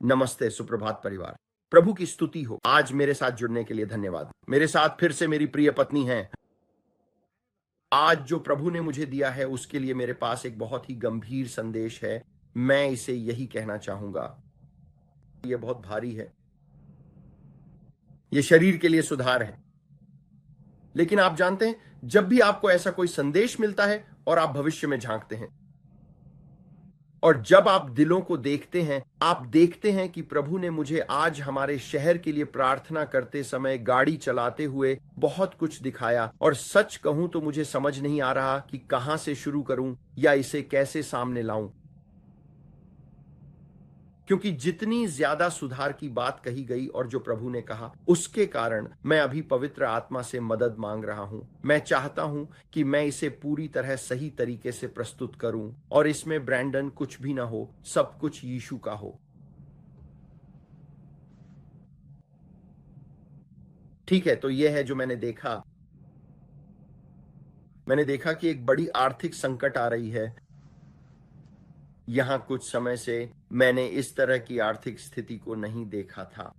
नमस्ते, सुप्रभात परिवार। प्रभु की स्तुति हो। आज मेरे साथ जुड़ने के लिए धन्यवाद। मेरे साथ फिर से मेरी प्रिय पत्नी है। आज जो प्रभु ने मुझे दिया है उसके लिए मेरे पास एक बहुत ही गंभीर संदेश है। मैं इसे यही कहना चाहूंगा। यह बहुत भारी है। यह शरीर के लिए सुधार है। लेकिन आप जानते हैं, जब भी आपको ऐसा कोई संदेश मिलता है और आप भविष्य में झांकते हैं और जब आप दिलों को देखते हैं, आप देखते हैं कि प्रभु ने मुझे आज हमारे शहर के लिए प्रार्थना करते समय गाड़ी चलाते हुए बहुत कुछ दिखाया। और सच कहूं तो मुझे समझ नहीं आ रहा कि कहां से शुरू करूं या इसे कैसे सामने लाऊं, क्योंकि जितनी ज्यादा सुधार की बात कही गई और जो प्रभु ने कहा, उसके कारण मैं अभी पवित्र आत्मा से मदद मांग रहा हूं। मैं चाहता हूं कि मैं इसे पूरी तरह सही तरीके से प्रस्तुत करूं और इसमें ब्रैंडन कुछ भी ना हो, सब कुछ यीशु का हो। ठीक है, तो यह है जो मैंने देखा। मैंने देखा कि एक बड़ी आर्थिक संकट आ रही है। यहां कुछ समय से मैंने इस तरह की आर्थिक स्थिति को नहीं देखा था।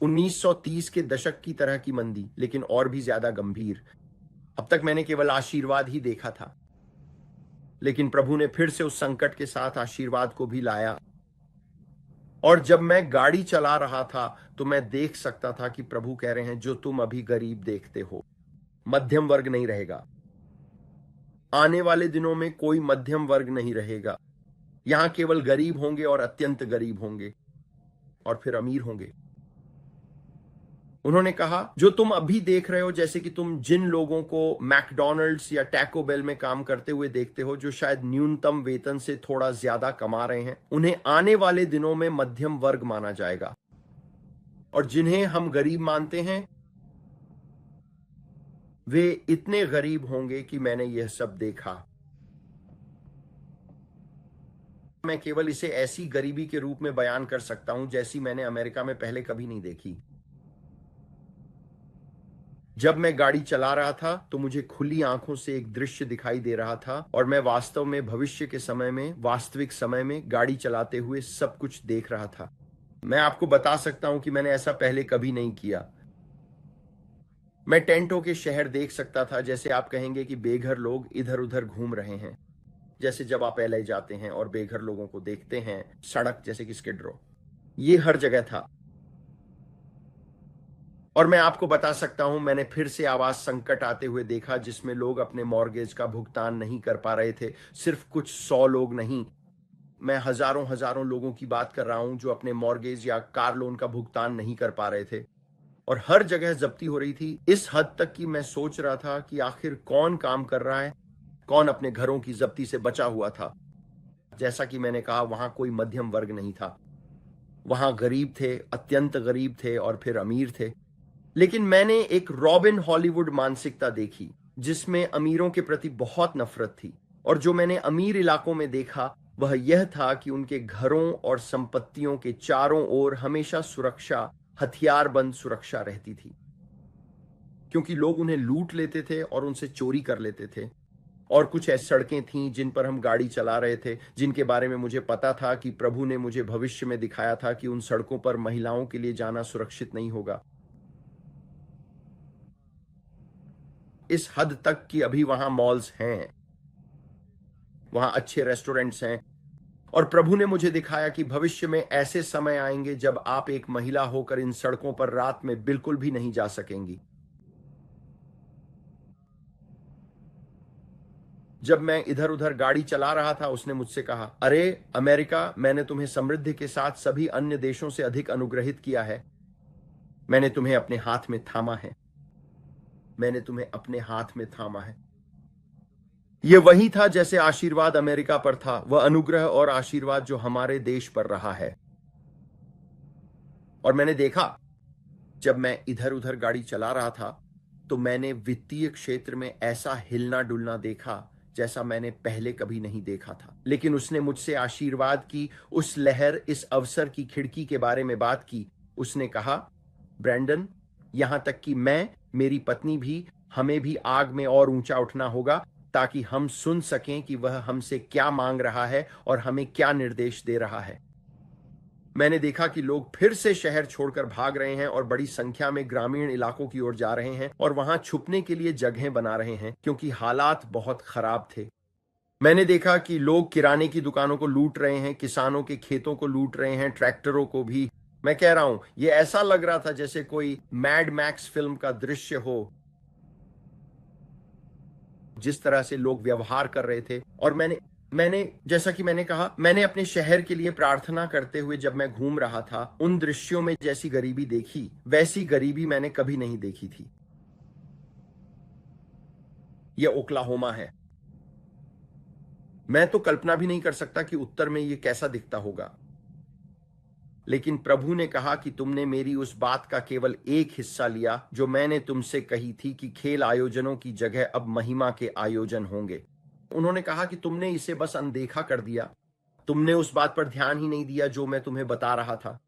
1930 के दशक की तरह की मंदी, लेकिन और भी ज्यादा गंभीर। अब तक मैंने केवल आशीर्वाद ही देखा था, लेकिन प्रभु ने फिर से उस संकट के साथ आशीर्वाद को भी लाया। और जब मैं गाड़ी चला रहा था तो मैं देख सकता था कि प्रभु कह रहे हैं, जो तुम अभी गरीब देखते हो, मध्यम वर्ग नहीं रहेगा। आने वाले दिनों में कोई मध्यम वर्ग नहीं रहेगा। यहां केवल गरीब होंगे और अत्यंत गरीब होंगे और फिर अमीर होंगे। उन्होंने कहा, जो तुम अभी देख रहे हो, जैसे कि तुम जिन लोगों को मैकडॉनल्ड्स या टैको बेल में काम करते हुए देखते हो, जो शायद न्यूनतम वेतन से थोड़ा ज्यादा कमा रहे हैं, उन्हें आने वाले दिनों में मध्यम वर्ग माना जाएगा। और जिन्हें हम गरीब मानते हैं, वे इतने गरीब होंगे कि मैंने यह सब देखा। मैं केवल इसे ऐसी गरीबी के रूप में बयान कर सकता हूं जैसी मैंने अमेरिका में पहले कभी नहीं देखी। जब मैं गाड़ी चला रहा था तो मुझे खुली आंखों से एक दृश्य दिखाई दे रहा था और मैं वास्तव में भविष्य के समय में, वास्तविक समय में गाड़ी चलाते हुए सब कुछ देख रहा था। मैं आपको बता सकता हूं कि मैंने ऐसा पहले कभी नहीं किया। मैं टेंटों के शहर देख सकता था, जैसे आप कहेंगे कि बेघर लोग इधर उधर घूम रहे हैं। जैसे जब आप एलए जाते हैं और बेघर लोगों को देखते हैं, सड़क जैसे कि स्किड रो, ये हर जगह था। और मैं आपको बता सकता हूं, मैंने फिर से आवास संकट आते हुए देखा, जिसमें लोग अपने मॉर्गेज का भुगतान नहीं कर पा रहे थे। सिर्फ कुछ 100 लोग नहीं, मैं हजारों हजारों लोगों की बात कर रहा हूं जो अपने मॉर्गेज या कार लोन का भुगतान नहीं कर पा रहे थे। और हर जगह जब्ती हो रही थी, इस हद तक कि मैं सोच रहा था कि आखिर कौन काम कर रहा है, कौन अपने घरों की जब्ती से बचा हुआ था। जैसा कि मैंने कहा, वहां कोई मध्यम वर्ग नहीं था। वहां गरीब थे, अत्यंत गरीब थे और फिर अमीर थे। लेकिन मैंने एक रॉबिन हॉलीवुड मानसिकता देखी, जिसमें अमीरों के प्रति बहुत नफरत थी। और जो मैंने अमीर इलाकों में देखा वह यह था कि उनके घरों और संपत्तियों के चारों ओर हमेशा सुरक्षा, हथियारबंद सुरक्षा रहती थी, क्योंकि लोग उन्हें लूट लेते थे और उनसे चोरी कर लेते थे। और कुछ ऐसी सड़कें थीं जिन पर हम गाड़ी चला रहे थे, जिनके बारे में मुझे पता था कि प्रभु ने मुझे भविष्य में दिखाया था कि उन सड़कों पर महिलाओं के लिए जाना सुरक्षित नहीं होगा। इस हद तक कि अभी वहां मॉल्स हैं, वहां अच्छे रेस्टोरेंट्स हैं। और प्रभु ने मुझे दिखाया कि भविष्य में ऐसे समय आएंगे जब आप एक महिला होकर इन सड़कों पर रात में बिल्कुल भी नहीं जा सकेंगी। जब मैं इधर उधर गाड़ी चला रहा था, उसने मुझसे कहा, अरे अमेरिका, मैंने तुम्हें समृद्धि के साथ सभी अन्य देशों से अधिक अनुग्रहित किया है। मैंने तुम्हें अपने हाथ में थामा है। मैंने तुम्हें अपने हाथ में थामा है। यह वही था जैसे आशीर्वाद अमेरिका पर था, वह अनुग्रह और आशीर्वाद जो हमारे देश पर रहा है। और मैंने देखा, जब मैं इधर उधर गाड़ी चला रहा था तो मैंने वित्तीय क्षेत्र में ऐसा हिलना डुलना देखा जैसा मैंने पहले कभी नहीं देखा था। लेकिन उसने मुझसे आशीर्वाद की उस लहर, इस अवसर की खिड़की के बारे में बात की। उसने कहा, ब्रैंडन, यहां तक कि मैं, मेरी पत्नी भी, हमें भी आग में और ऊंचा उठना होगा ताकि हम सुन सकें कि वह हमसे क्या मांग रहा है और हमें क्या निर्देश दे रहा है। मैंने देखा कि लोग फिर से शहर छोड़कर भाग रहे हैं और बड़ी संख्या में ग्रामीण इलाकों की ओर जा रहे हैं और वहां छुपने के लिए जगहें बना रहे हैं क्योंकि हालात बहुत खराब थे। मैंने देखा कि लोग किराने की दुकानों को लूट रहे हैं, किसानों के खेतों को लूट रहे हैं, ट्रैक्टरों को भी। मैं कह रहा हूं, ये ऐसा लग रहा था जैसे कोई मैड मैक्स फिल्म का दृश्य हो, जिस तरह से लोग व्यवहार कर रहे थे। और मैंने मैंने जैसा कि मैंने कहा, मैंने अपने शहर के लिए प्रार्थना करते हुए जब मैं घूम रहा था, उन दृश्यों में जैसी गरीबी देखी, वैसी गरीबी मैंने कभी नहीं देखी थी। यह ओक्लाहोमा है। मैं तो कल्पना भी नहीं कर सकता कि उत्तर में यह कैसा दिखता होगा। लेकिन प्रभु ने कहा कि तुमने मेरी उस बात का केवल एक हिस्सा लिया जो मैंने तुमसे कही थी कि खेल आयोजनों की जगह अब महिमा के आयोजन होंगे। उन्होंने कहा कि तुमने इसे बस अनदेखा कर दिया। तुमने उस बात पर ध्यान ही नहीं दिया जो मैं तुम्हें बता रहा था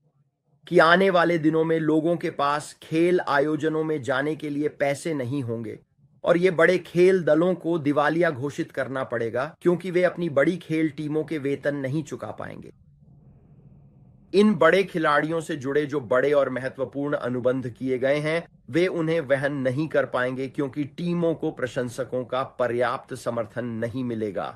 कि आने वाले दिनों में लोगों के पास खेल आयोजनों में जाने के लिए पैसे नहीं होंगे और ये बड़े खेल दलों को दिवालिया घोषित करना पड़ेगा क्योंकि वे अपनी बड़ी खेल टीमों के वेतन नहीं चुका पाएंगे। इन बड़े खिलाड़ियों से जुड़े जो बड़े और महत्वपूर्ण अनुबंध किए गए हैं, वे उन्हें वहन नहीं कर पाएंगे क्योंकि टीमों को प्रशंसकों का पर्याप्त समर्थन नहीं मिलेगा।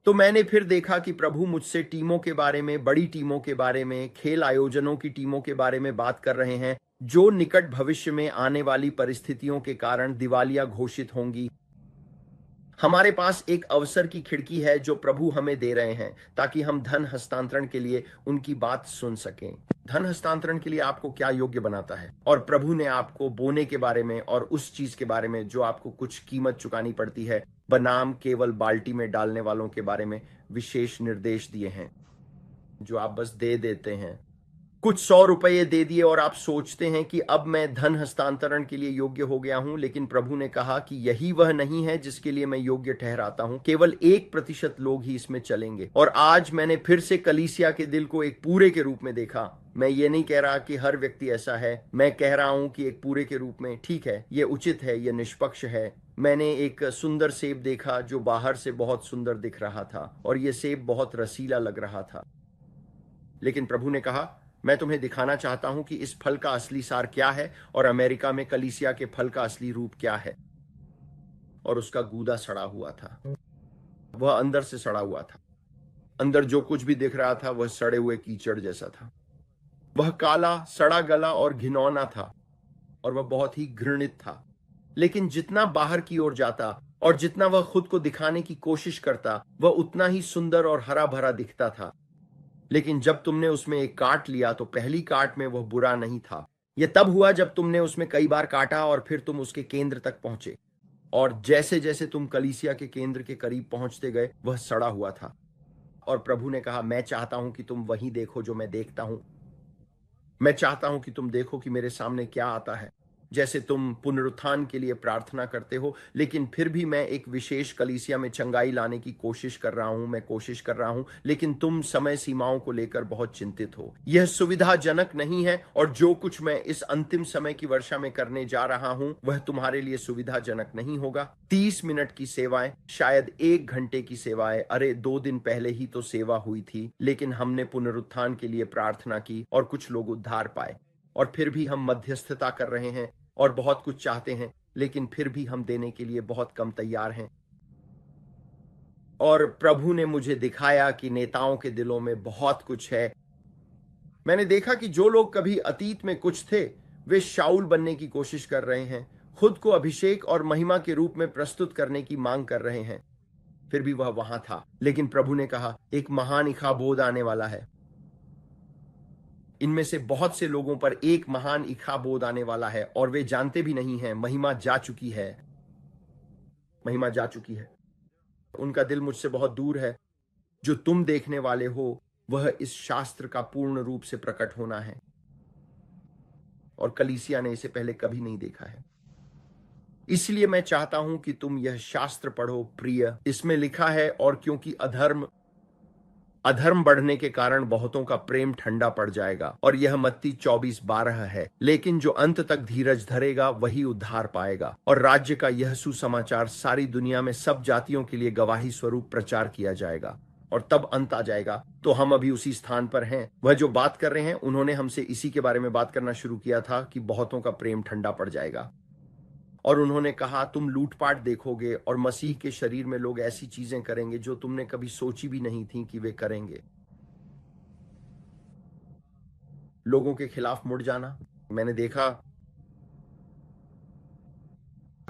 तो मैंने फिर देखा कि प्रभु मुझसे टीमों के बारे में, बड़ी टीमों के बारे में, खेल आयोजनों की टीमों के बारे में बात कर रहे हैं जो निकट भविष्य में आने वाली परिस्थितियों के कारण दिवालिया घोषित होंगी। हमारे पास एक अवसर की खिड़की है जो प्रभु हमें दे रहे हैं ताकि हम धन हस्तांतरण के लिए उनकी बात सुन सकें। धन हस्तांतरण के लिए आपको क्या योग्य बनाता है? और प्रभु ने आपको बोने के बारे में और उस चीज के बारे में जो आपको कुछ कीमत चुकानी पड़ती है, बनाम केवल बाल्टी में डालने वालों के बारे में विशेष निर्देश दिए हैं जो आप बस दे देते हैं। कुछ 100 रुपये दे दिए और आप सोचते हैं कि अब मैं धन हस्तांतरण के लिए योग्य हो गया हूं, लेकिन प्रभु ने कहा कि यही वह नहीं है जिसके लिए मैं योग्य ठहराता हूं। केवल 1% लोग ही इसमें चलेंगे। और आज मैंने फिर से कलीसिया के दिल को एक पूरे के रूप में देखा। मैं ये नहीं कह रहा कि हर व्यक्ति ऐसा है, मैं कह रहा हूं कि एक पूरे के रूप में। ठीक है, ये उचित है, ये निष्पक्ष है। मैंने एक सुंदर सेब देखा जो बाहर से बहुत सुंदर दिख रहा था और ये सेब बहुत रसीला लग रहा था, लेकिन प्रभु ने कहा, मैं तुम्हें दिखाना चाहता हूं कि इस फल का असली सार क्या है और अमेरिका में कलीसिया के फल का असली रूप क्या है। और उसका गूदा सड़ा हुआ था, वह अंदर से सड़ा हुआ था। अंदर जो कुछ भी दिख रहा था वह सड़े हुए कीचड़ जैसा था। वह काला, सड़ा गला और घिनौना था और वह बहुत ही घृणित था। लेकिन जितना बाहर की ओर जाता और जितना वह खुद को दिखाने की कोशिश करता, वह उतना ही सुंदर और हरा भरा दिखता था। लेकिन जब तुमने उसमें एक काट लिया तो पहली काट में वह बुरा नहीं था। यह तब हुआ जब तुमने उसमें कई बार काटा और फिर तुम उसके केंद्र तक पहुंचे। और जैसे जैसे तुम कलीसिया के केंद्र के करीब पहुंचते गए, वह सड़ा हुआ था। और प्रभु ने कहा, मैं चाहता हूं कि तुम वही देखो जो मैं देखता हूं। मैं चाहता हूं कि तुम देखो कि मेरे सामने क्या आता है। जैसे तुम पुनरुत्थान के लिए प्रार्थना करते हो, लेकिन फिर भी मैं एक विशेष कलीसिया में चंगाई लाने की कोशिश कर रहा हूं, मैं कोशिश कर रहा हूं, लेकिन तुम समय सीमाओं को लेकर बहुत चिंतित हो। यह सुविधाजनक नहीं है और जो कुछ मैं इस अंतिम समय की वर्षा में करने जा रहा हूं वह तुम्हारे लिए सुविधाजनक नहीं होगा। 30 मिनट की सेवाएं, शायद 1 घंटे की सेवाएं। अरे 2 दिन पहले ही तो सेवा हुई थी, लेकिन हमने पुनरुत्थान के लिए प्रार्थना की और कुछ लोग उद्धार पाए। और फिर भी हम मध्यस्थता कर रहे हैं और बहुत कुछ चाहते हैं, लेकिन फिर भी हम देने के लिए बहुत कम तैयार हैं। और प्रभु ने मुझे दिखाया कि नेताओं के दिलों में बहुत कुछ है। मैंने देखा कि जो लोग कभी अतीत में कुछ थे, वे शाऊल बनने की कोशिश कर रहे हैं, खुद को अभिषेक और महिमा के रूप में प्रस्तुत करने की मांग कर रहे हैं। फिर भी वह वहां था। लेकिन प्रभु ने कहा, एक महान इखाबोद आने वाला है। इनमें से बहुत से लोगों पर एक महान इखाबोद आने वाला है और वे जानते भी नहीं हैं। महिमा जा चुकी है, महिमा जा चुकी है। उनका दिल मुझसे बहुत दूर है। जो तुम देखने वाले हो वह इस शास्त्र का पूर्ण रूप से प्रकट होना है और कलीसिया ने इसे पहले कभी नहीं देखा है। इसलिए मैं चाहता हूं कि तुम यह शास्त्र पढ़ो प्रिय। इसमें लिखा है, और क्योंकि अधर्म बढ़ने के कारण बहुतों का प्रेम ठंडा पड़ जाएगा। और यह मत्ती 24:12 है। लेकिन जो अंत तक धीरज धरेगा वही उद्धार पाएगा। और राज्य का यह सुसमाचार सारी दुनिया में सब जातियों के लिए गवाही स्वरूप प्रचार किया जाएगा। और तब अंत आ जाएगा। तो हम अभी उसी स्थान पर हैं। वह जो बात कर रहे हैं, उन्होंने हमसे इसी के बारे में बात करना शुरू किया था कि बहुतों का प्रेम ठंडा पड़ जाएगा। और उन्होंने कहा, तुम लूटपाट देखोगे और मसीह के शरीर में लोग ऐसी चीजें करेंगे जो तुमने कभी सोची भी नहीं थी कि वे करेंगे। लोगों के खिलाफ मुड़ जाना। मैंने देखा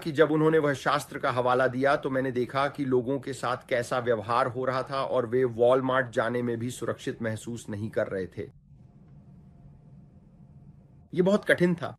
कि जब उन्होंने वह शास्त्र का हवाला दिया तो मैंने देखा कि लोगों के साथ कैसा व्यवहार हो रहा था और वे वॉलमार्ट जाने में भी सुरक्षित महसूस नहीं कर रहे थे। ये बहुत कठिन था।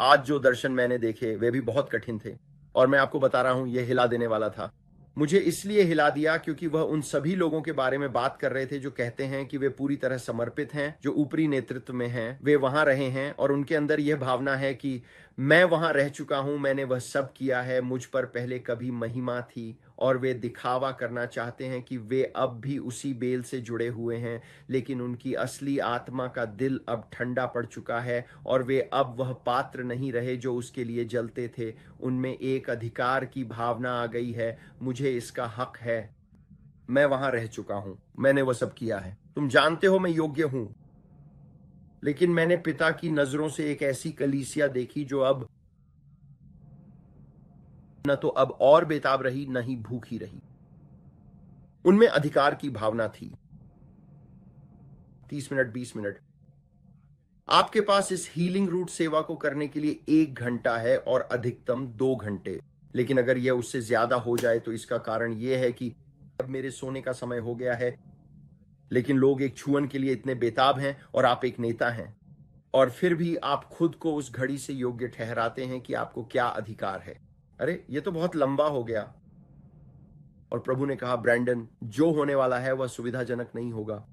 आज जो दर्शन मैंने देखे वे भी बहुत कठिन थे, और मैं आपको बता रहा हूं, यह हिला देने वाला था। मुझे इसलिए हिला दिया क्योंकि वह उन सभी लोगों के बारे में बात कर रहे थे जो कहते हैं कि वे पूरी तरह समर्पित हैं, जो ऊपरी नेतृत्व में हैं, वे वहां रहे हैं और उनके अंदर यह भावना है कि मैं वहां रह चुका हूं, मैंने वह सब किया है, मुझ पर पहले कभी महिमा थी। और वे दिखावा करना चाहते हैं कि वे अब भी उसी बेल से जुड़े हुए हैं, लेकिन उनकी असली आत्मा का दिल अब ठंडा पड़ चुका है और वे अब वह पात्र नहीं रहे जो उसके लिए जलते थे। उनमें एक अधिकार की भावना आ गई है, मुझे इसका हक है, मैं वहां रह चुका हूं, मैंने वह सब किया है, तुम जानते हो मैं योग्य हूं। लेकिन मैंने पिता की नजरों से एक ऐसी कलीसिया देखी जो अब न तो अब और बेताब रही, न ही भूखी रही। उनमें अधिकार की भावना थी। 30 मिनट, 20 मिनट। आपके पास इस हीलिंग रूट सेवा को करने के लिए 1 घंटा है और अधिकतम 2 घंटे। लेकिन अगर यह उससे ज्यादा हो जाए तो इसका कारण यह है कि अब मेरे सोने का समय हो गया है। लेकिन लोग एक छुअन के लिए इतने बेताब हैं और आप एक नेता हैं, और फिर भी आप खुद को उस घड़ी से योग्य ठहराते हैं कि आपको क्या अधिकार है। अरे ये तो बहुत लंबा हो गया। और प्रभु ने कहा, ब्रैंडन, जो होने वाला है वह सुविधाजनक नहीं होगा।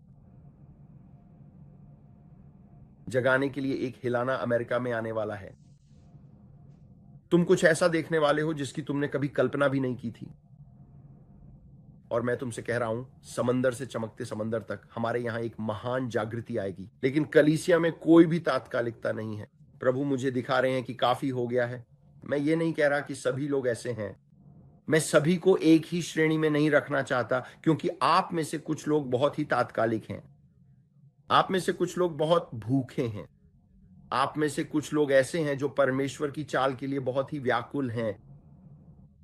जगाने के लिए एक हिलाना अमेरिका में आने वाला है। तुम कुछ ऐसा देखने वाले हो जिसकी तुमने कभी कल्पना भी नहीं की थी। और मैं तुमसे कह रहा हूं, समंदर से चमकते समंदर तक हमारे यहां एक महान जागृति आएगी। लेकिन कलीसिया में कोई भी तात्कालिकता नहीं है। प्रभु मुझे दिखा रहे हैं कि काफी हो गया है। मैं ये नहीं कह रहा कि सभी लोग ऐसे हैं। मैं सभी को एक ही श्रेणी में नहीं रखना चाहता, क्योंकि आप में से कुछ लोग बहुत ही तात्कालिक हैं। आप में से कुछ लोग बहुत भूखे हैं। आप में से कुछ लोग ऐसे हैं जो परमेश्वर की चाल के लिए बहुत ही व्याकुल हैं।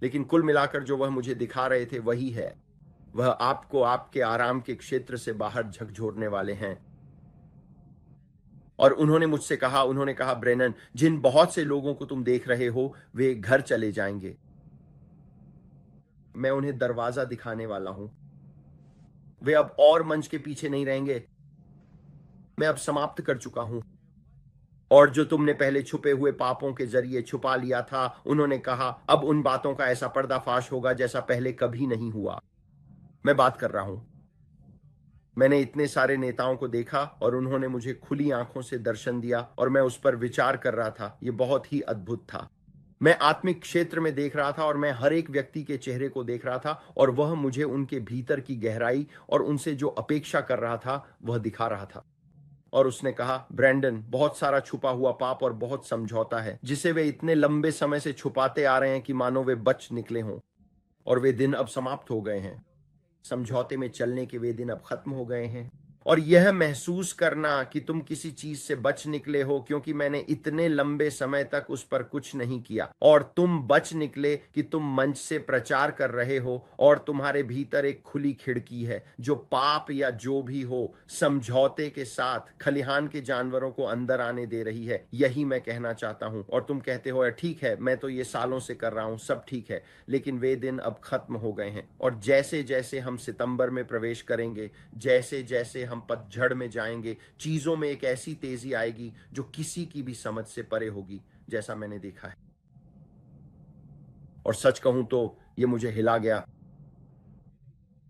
लेकिन कुल मिलाकर जो वह मुझे दिखा रहे थे वही है। वह आपको आपके आराम के क्षेत्र से बाहर झकझोरने वाले हैं। और उन्होंने कहा, ब्रेनन, जिन बहुत से लोगों को तुम देख रहे हो वे घर चले जाएंगे। मैं उन्हें दरवाजा दिखाने वाला हूं। वे अब और मंच के पीछे नहीं रहेंगे। मैं अब समाप्त कर चुका हूं। और जो तुमने पहले छुपे हुए पापों के जरिए छुपा लिया था, उन्होंने कहा, अब उन बातों का ऐसा पर्दाफाश होगा जैसा पहले कभी नहीं हुआ। मैं बात कर रहा हूं। मैंने इतने सारे नेताओं को देखा और उन्होंने मुझे खुली आंखों से दर्शन दिया और मैं उस पर विचार कर रहा था। यह बहुत ही अद्भुत था। मैं आत्मिक क्षेत्र में देख रहा था और मैं हर एक व्यक्ति के चेहरे को देख रहा था और वह मुझे उनके भीतर की गहराई और उनसे जो अपेक्षा कर रहा था वह दिखा रहा था। और उसने कहा, ब्रैंडन, बहुत सारा छुपा हुआ पाप और बहुत समझौता है जिसे वे इतने लंबे समय से छुपाते आ रहे हैं कि मानो वे बच निकले हों। और वे दिन अब समाप्त हो गए हैं। समझौते में चलने के वे दिन अब खत्म हो गए हैं। और यह महसूस करना कि तुम किसी चीज से बच निकले हो क्योंकि मैंने इतने लंबे समय तक उस पर कुछ नहीं किया, और तुम बच निकले कि तुम मंच से प्रचार कर रहे हो और तुम्हारे भीतर एक खुली खिड़की है जो पाप या जो भी हो समझौते के साथ खलिहान के जानवरों को अंदर आने दे रही है। यही मैं कहना चाहता हूं। और तुम कहते हो, ठीक है, मैं तो ये सालों से कर रहा हूं, सब ठीक है। लेकिन वे दिन अब खत्म हो गए हैं। और जैसे जैसे हम सितंबर में प्रवेश करेंगे, जैसे जैसे हम पतझड़ में जाएंगे, चीजों में एक ऐसी तेजी आएगी जो किसी की भी समझ से परे होगी, जैसा मैंने देखा है। और सच कहूं तो ये मुझे हिला गया।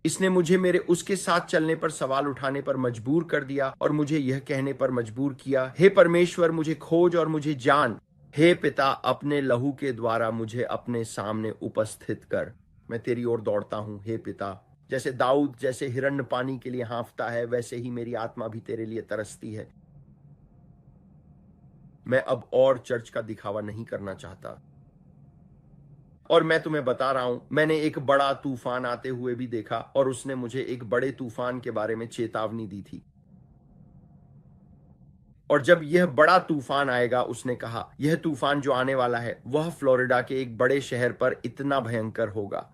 इसने मुझे मेरे उसके साथ चलने पर सवाल उठाने पर मजबूर कर दिया और मुझे यह कहने पर मजबूर किया, हे परमेश्वर, मुझे खोज और मुझे जान। हे पिता, अपने लहू के द्वारा मुझे अपने सामने उपस्थित कर। मैं तेरी ओर दौड़ता हूं, हे पिता। जैसे दाऊद जैसे हिरण्य पानी के लिए हाँफता है, वैसे ही मेरी आत्मा भी तेरे लिए तरसती है। मैं अब और चर्च का दिखावा नहीं करना चाहता। और मैं तुम्हें बता रहा हूं, मैंने एक बड़ा तूफान आते हुए भी देखा और उसने मुझे एक बड़े तूफान के बारे में चेतावनी दी थी। और जब यह बड़ा तूफान आएगा, उसने कहा, यह तूफान जो आने वाला है वह फ्लोरिडा के एक बड़े शहर पर इतना भयंकर होगा।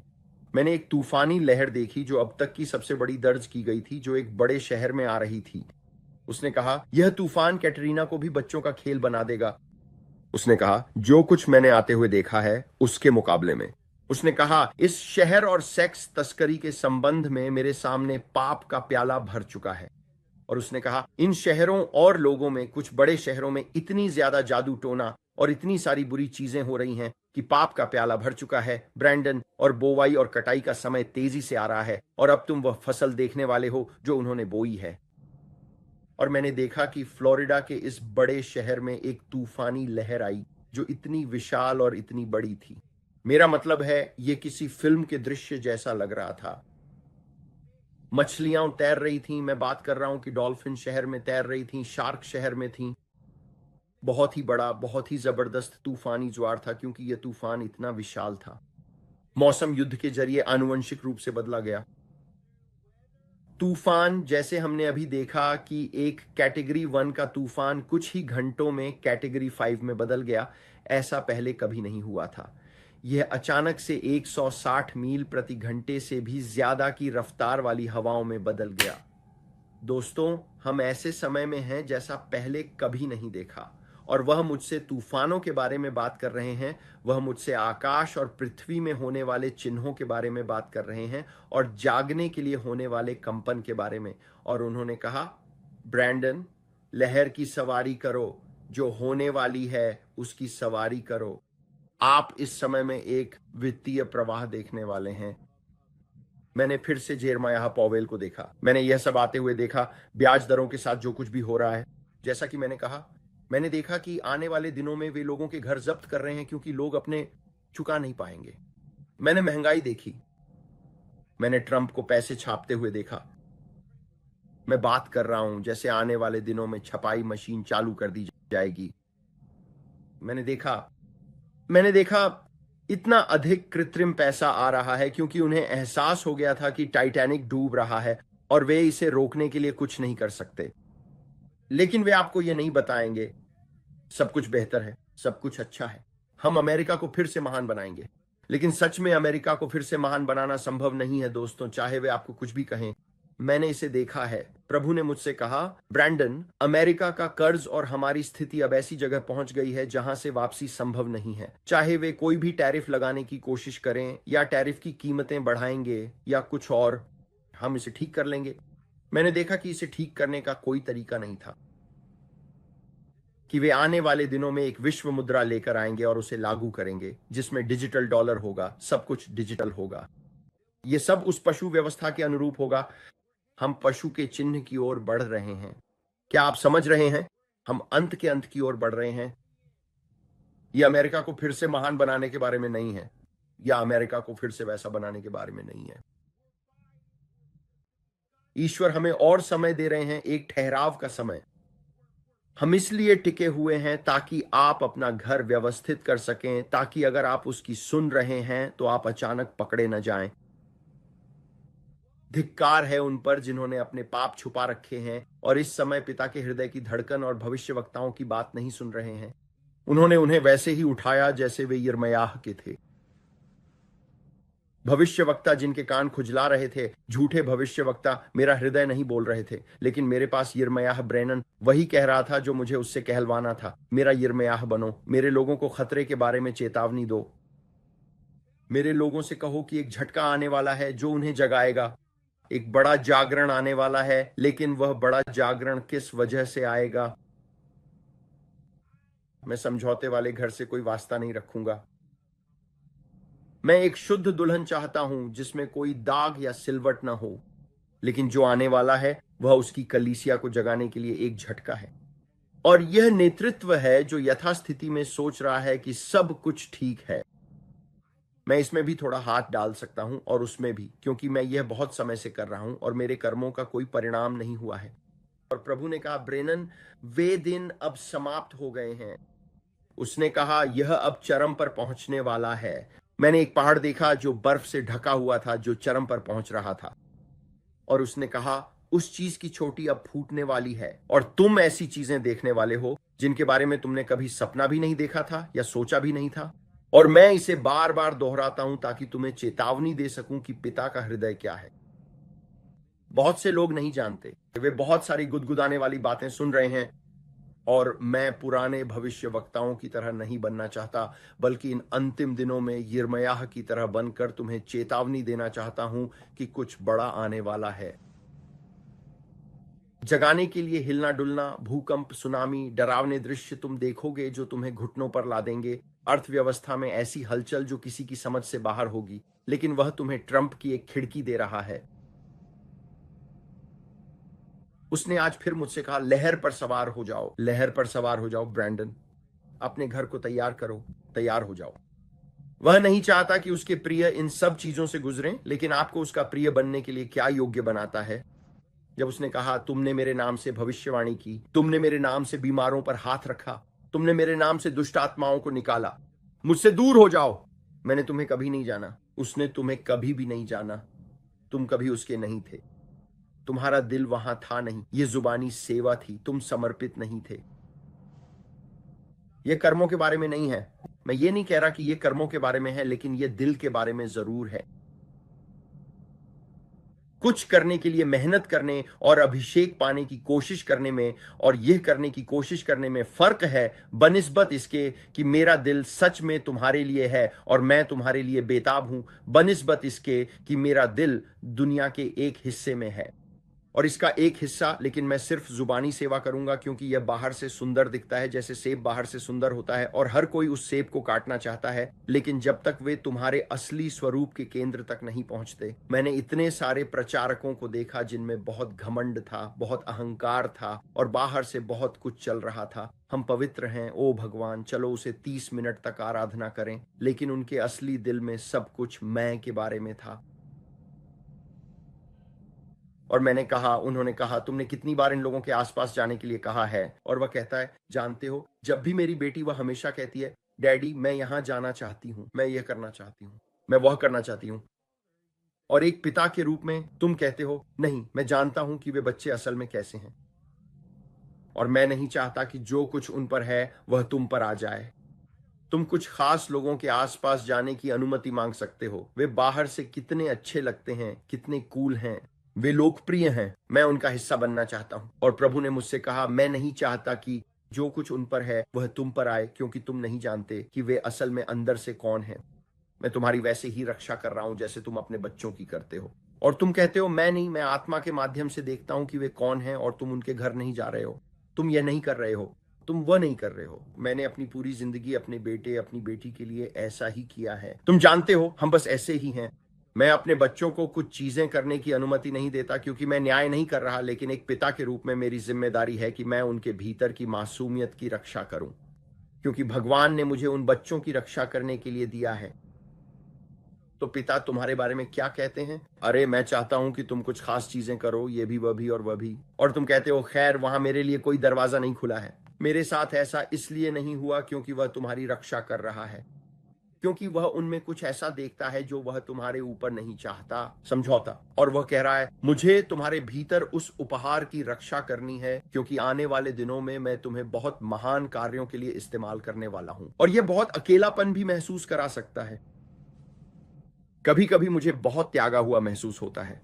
मैंने एक तूफानी लहर देखी जो अब तक की सबसे बड़ी दर्ज की गई थी, जो एक बड़े शहर में आ रही थी। उसने कहा, यह तूफान कैटरीना को भी बच्चों का खेल बना देगा। उसने कहा, जो कुछ मैंने आते हुए देखा है उसके मुकाबले में। उसने कहा, इस शहर और सेक्स तस्करी के संबंध में मेरे सामने पाप का प्याला भर चुका है। और उसने कहा, इन शहरों और लोगों में, कुछ बड़े शहरों में इतनी ज्यादा जादू टोना और इतनी सारी बुरी चीजें हो रही हैं कि पाप का प्याला भर चुका है ब्रैंडन, और बोवाई और कटाई का समय तेजी से आ रहा है और अब तुम वह फसल देखने वाले हो जो उन्होंने बोई है। और मैंने देखा कि फ्लोरिडा के इस बड़े शहर में एक तूफानी लहर आई जो इतनी विशाल और इतनी बड़ी थी। मेरा मतलब है, यह किसी फिल्म के दृश्य जैसा लग रहा था। मछलियां तैर रही थीं, मैं बात कर रहा हूं कि डॉल्फिन शहर में तैर रही थीं, शार्क शहर में थीं। बहुत ही बड़ा, बहुत ही जबरदस्त तूफानी ज्वार था, क्योंकि यह तूफान इतना विशाल था। मौसम युद्ध के जरिए आनुवंशिक रूप से बदला गया। तूफान, जैसे हमने अभी देखा कि एक कैटेगरी 1 का तूफान कुछ ही घंटों में कैटेगरी 5 में बदल गया, ऐसा पहले कभी नहीं हुआ था। यह अचानक से 160 मील प्रति घंटे से भी ज्यादा की रफ्तार वाली हवाओं में बदल गया। दोस्तों, हम ऐसे समय में हैं जैसा पहले कभी नहीं देखा, और वह मुझसे तूफानों के बारे में बात कर रहे हैं। वह मुझसे आकाश और पृथ्वी में होने वाले चिन्हों के बारे में बात कर रहे हैं और जागने के लिए होने वाले कंपन के बारे में। और उन्होंने कहा, ब्रैंडन, लहर की सवारी करो, जो होने वाली है उसकी सवारी करो। आप इस समय में एक वित्तीय प्रवाह देखने वाले हैं। मैंने फिर से जेरमायाह पॉवेल को देखा। मैंने यह सब आते हुए देखा, ब्याज दरों के साथ जो कुछ भी हो रहा है। जैसा कि मैंने कहा, मैंने देखा कि आने वाले दिनों में वे लोगों के घर जब्त कर रहे हैं क्योंकि लोग अपने चुका नहीं पाएंगे। मैंने महंगाई देखी। मैंने ट्रंप को पैसे छापते हुए देखा। मैं बात कर रहा हूं जैसे आने वाले दिनों में छपाई मशीन चालू कर दी जाएगी। मैंने देखा इतना अधिक कृत्रिम पैसा आ रहा है क्योंकि उन्हें एहसास हो गया था कि टाइटैनिक डूब रहा है और वे इसे रोकने के लिए कुछ नहीं कर सकते। लेकिन वे आपको यह नहीं बताएंगे, सब कुछ बेहतर है, सब कुछ अच्छा है, हम अमेरिका को फिर से महान बनाएंगे। लेकिन सच में अमेरिका को फिर से महान बनाना संभव नहीं है दोस्तों, चाहे वे आपको कुछ भी कहें। मैंने इसे देखा है। प्रभु ने मुझसे कहा, ब्रैंडन, अमेरिका का कर्ज और हमारी स्थिति अब ऐसी जगह पहुंच गई है जहां से वापसी संभव नहीं है। चाहे वे कोई भी टैरिफ लगाने की कोशिश करें या टैरिफ की कीमतें बढ़ाएंगे या कुछ और, हम इसे ठीक कर लेंगे। मैंने देखा कि इसे ठीक करने का कोई तरीका नहीं था, कि वे आने वाले दिनों में एक विश्व मुद्रा लेकर आएंगे और उसे लागू करेंगे जिसमें डिजिटल डॉलर होगा, सब कुछ डिजिटल होगा। यह सब उस पशु व्यवस्था के अनुरूप होगा। हम पशु के चिन्ह की ओर बढ़ रहे हैं। क्या आप समझ रहे हैं? हम अंत के अंत की ओर बढ़ रहे हैं। यह अमेरिका को फिर से महान बनाने के बारे में नहीं है, या अमेरिका को फिर से वैसा बनाने के बारे में नहीं है। ईश्वर हमें और समय दे रहे हैं, एक ठहराव का समय। हम इसलिए टिके हुए हैं ताकि आप अपना घर व्यवस्थित कर सकें, ताकि अगर आप उसकी सुन रहे हैं तो आप अचानक पकड़े न जाएं। धिक्कार है उन पर जिन्होंने अपने पाप छुपा रखे हैं और इस समय पिता के हृदय की धड़कन और भविष्यवक्ताओं की बात नहीं सुन रहे हैं। उन्होंने उन्हें वैसे ही उठाया जैसे वे यिर्मयाह के थे। भविष्यवक्ता जिनके कान खुजला रहे थे, झूठे भविष्यवक्ता मेरा हृदय नहीं बोल रहे थे, लेकिन मेरे पास यिर्मयाह ब्रेनन वही कह रहा था जो मुझे उससे कहलवाना था। मेरा यिर्मयाह बनो, मेरे लोगों को खतरे के बारे में चेतावनी दो। मेरे लोगों से कहो कि एक झटका आने वाला है जो उन्हें जगाएगा। एक बड़ा जागरण आने वाला है, लेकिन वह बड़ा जागरण किस वजह से आएगा? मैं समझौते वाले घर से कोई वास्ता नहीं रखूंगा। मैं एक शुद्ध दुल्हन चाहता हूं जिसमें कोई दाग या सिलवट ना हो, लेकिन जो आने वाला है वह उसकी कलीसिया को जगाने के लिए एक झटका है। और यह नेतृत्व है जो यथास्थिति में सोच रहा है कि सब कुछ ठीक है। मैं इसमें भी थोड़ा हाथ डाल सकता हूं और उसमें भी, क्योंकि मैं यह बहुत समय से कर रहा हूं और मेरे कर्मों का कोई परिणाम नहीं हुआ है। और प्रभु ने कहा, ब्रेनन, वे दिन अब समाप्त हो गए हैं। उसने कहा, यह अब चरम पर पहुंचने वाला है। मैंने एक पहाड़ देखा जो बर्फ से ढका हुआ था, जो चरम पर पहुंच रहा था। और उसने कहा, उस चीज की चोटी अब फूटने वाली है और तुम ऐसी चीजें देखने वाले हो जिनके बारे में तुमने कभी सपना भी नहीं देखा था या सोचा भी नहीं था। और मैं इसे बार बार दोहराता हूं ताकि तुम्हें चेतावनी दे सकूं कि पिता का हृदय क्या है। बहुत से लोग नहीं जानते, वे बहुत सारी गुदगुदाने वाली बातें सुन रहे हैं। और मैं पुराने भविष्यवक्ताओं की तरह नहीं बनना चाहता, बल्कि इन अंतिम दिनों में यिर्मयाह की तरह बनकर तुम्हें चेतावनी देना चाहता हूं कि कुछ बड़ा आने वाला है। जगाने के लिए हिलना डुलना, भूकंप, सुनामी, डरावने दृश्य तुम देखोगे जो तुम्हें घुटनों पर ला देंगे। अर्थव्यवस्था में ऐसी हलचल जो किसी की समझ से बाहर होगी, लेकिन वह तुम्हें ट्रंप की एक खिड़की दे रहा है। उसने आज फिर मुझसे कहा, लहर पर सवार हो जाओ, लहर पर सवार हो जाओ ब्रैंडन। अपने घर को तैयार करो, तैयार हो जाओ। वह नहीं चाहता कि उसके प्रिय इन सब चीजों से गुजरें, लेकिन आपको उसका प्रिय बनने के लिए क्या योग्य बनाता है। जब उसने कहा, तुमने मेरे नाम से भविष्यवाणी की, तुमने मेरे नाम से बीमारों पर हाथ रखा, तुमने मेरे नाम से दुष्ट आत्माओं को निकाला, मुझसे दूर हो जाओ, मैंने तुम्हें कभी नहीं जाना। उसने तुम्हें कभी भी नहीं जाना, तुम कभी उसके नहीं थे। तुम्हारा दिल वहां था नहीं, यह जुबानी सेवा थी, तुम समर्पित नहीं थे। यह कर्मों के बारे में नहीं है। मैं ये नहीं कह रहा कि यह कर्मों के बारे में है, लेकिन यह दिल के बारे में जरूर है। कुछ करने के लिए मेहनत करने और अभिषेक पाने की कोशिश करने में और यह करने की कोशिश करने में फर्क है, बनिस्बत इसके कि मेरा दिल सच में तुम्हारे लिए है और मैं तुम्हारे लिए बेताब हूं, बनिस्बत इसके कि मेरा दिल दुनिया के एक हिस्से में है और इसका एक हिस्सा, लेकिन मैं सिर्फ जुबानी सेवा करूंगा क्योंकि यह बाहर से सुंदर दिखता है, जैसे सेब बाहर से सुंदर होता है और हर कोई उस सेब को काटना चाहता है, लेकिन जब तक वे तुम्हारे असली स्वरूप के केंद्र तक नहीं पहुंचते। मैंने इतने सारे प्रचारकों को देखा जिनमें बहुत घमंड था, बहुत अहंकार था और बाहर से बहुत कुछ चल रहा था। हम पवित्र हैं, ओ भगवान, चलो उसे 30 मिनट तक आराधना करें, लेकिन उनके असली दिल में सब कुछ मैं के बारे में था। और मैंने कहा, उन्होंने कहा, तुमने कितनी बार इन लोगों के आसपास जाने के लिए कहा है? और वह कहता है, जानते हो, जब भी मेरी बेटी, वह हमेशा कहती है, डैडी मैं यहां जाना चाहती हूं, मैं यह करना चाहती हूं, मैं वह करना चाहती हूं। और एक पिता के रूप में तुम कहते हो, नहीं, मैं जानता हूं कि वे बच्चे असल में कैसे हैं और मैं नहीं चाहता कि जो कुछ उन पर है वह तुम पर आ जाए। तुम कुछ खास लोगों के आसपास जाने की अनुमति मांग सकते हो। वे बाहर से कितने अच्छे लगते हैं, कितने कूल हैं, वे लोकप्रिय हैं, मैं उनका हिस्सा बनना चाहता हूं। और प्रभु ने मुझसे कहा, मैं नहीं चाहता कि जो कुछ उन पर है वह तुम पर आए, क्योंकि तुम नहीं जानते कि वे असल में अंदर से कौन है। मैं तुम्हारी वैसे ही रक्षा कर रहा हूं जैसे तुम अपने बच्चों की करते हो। और तुम कहते हो, मैं नहीं, मैं आत्मा के माध्यम से देखता हूं कि वे कौन है, और तुम उनके घर नहीं जा रहे हो, तुम यह नहीं कर रहे हो, तुम वह नहीं कर रहे हो। मैंने अपनी पूरी जिंदगी अपने बेटे, अपनी बेटी के लिए ऐसा ही किया है। तुम जानते हो, हम बस ऐसे ही हैं। मैं अपने बच्चों को कुछ चीजें करने की अनुमति नहीं देता क्योंकि मैं न्याय नहीं कर रहा, लेकिन एक पिता के रूप में मेरी जिम्मेदारी है कि मैं उनके भीतर की मासूमियत की रक्षा करूं, क्योंकि भगवान ने मुझे उन बच्चों की रक्षा करने के लिए दिया है। तो पिता तुम्हारे बारे में क्या कहते हैं? अरे मैं चाहता हूं कि तुम कुछ खास चीजें करो, ये भी, वह भी और वह भी। और तुम कहते हो, खैर वहां मेरे लिए कोई दरवाजा नहीं खुला है। मेरे साथ ऐसा इसलिए नहीं हुआ क्योंकि वह तुम्हारी रक्षा कर रहा है, क्योंकि वह उनमें कुछ ऐसा देखता है जो वह तुम्हारे ऊपर नहीं चाहता, समझौता। और वह कह रहा है, मुझे तुम्हारे भीतर उस उपहार की रक्षा करनी है, क्योंकि आने वाले दिनों में मैं तुम्हें बहुत महान कार्यों के लिए इस्तेमाल करने वाला हूं। और यह बहुत अकेलापन भी महसूस करा सकता है। कभी कभी मुझे बहुत त्यागा हुआ महसूस होता है।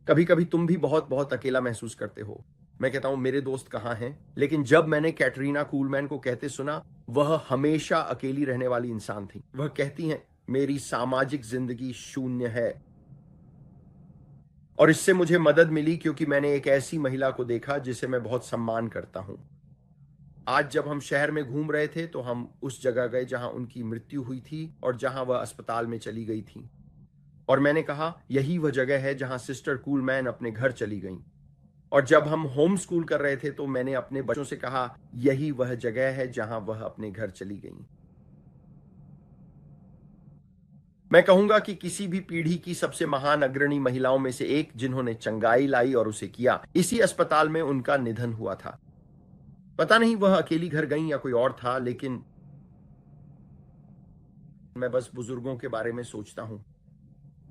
कभी कभी तुम भी बहुत बहुत अकेला महसूस करते हो। मैं कहता हूं, मेरे दोस्त कहां हैं? लेकिन जब मैंने कैटरीना कूलमैन को कहते सुना, वह हमेशा अकेली रहने वाली इंसान थी। वह कहती हैं, मेरी सामाजिक जिंदगी शून्य है। और इससे मुझे मदद मिली क्योंकि मैंने एक ऐसी महिला को देखा जिसे मैं बहुत सम्मान करता हूं। आज जब हम शहर में घूम रहे थे तो हम उस जगह गए जहां उनकी मृत्यु हुई थी और जहां वह अस्पताल में चली गई थी। और मैंने कहा, यही वह जगह है जहां सिस्टर कूलमैन अपने घर चली गई। और जब हम होम स्कूल कर रहे थे तो मैंने अपने बच्चों से कहा, यही वह जगह है जहां वह अपने घर चली गई। मैं कहूंगा कि किसी भी पीढ़ी की सबसे महान अग्रणी महिलाओं में से एक, जिन्होंने चंगाई लाई और उसे किया, इसी अस्पताल में उनका निधन हुआ था। पता नहीं वह अकेली घर गई या कोई और था, लेकिन मैं बस बुजुर्गों के बारे में सोचता हूं,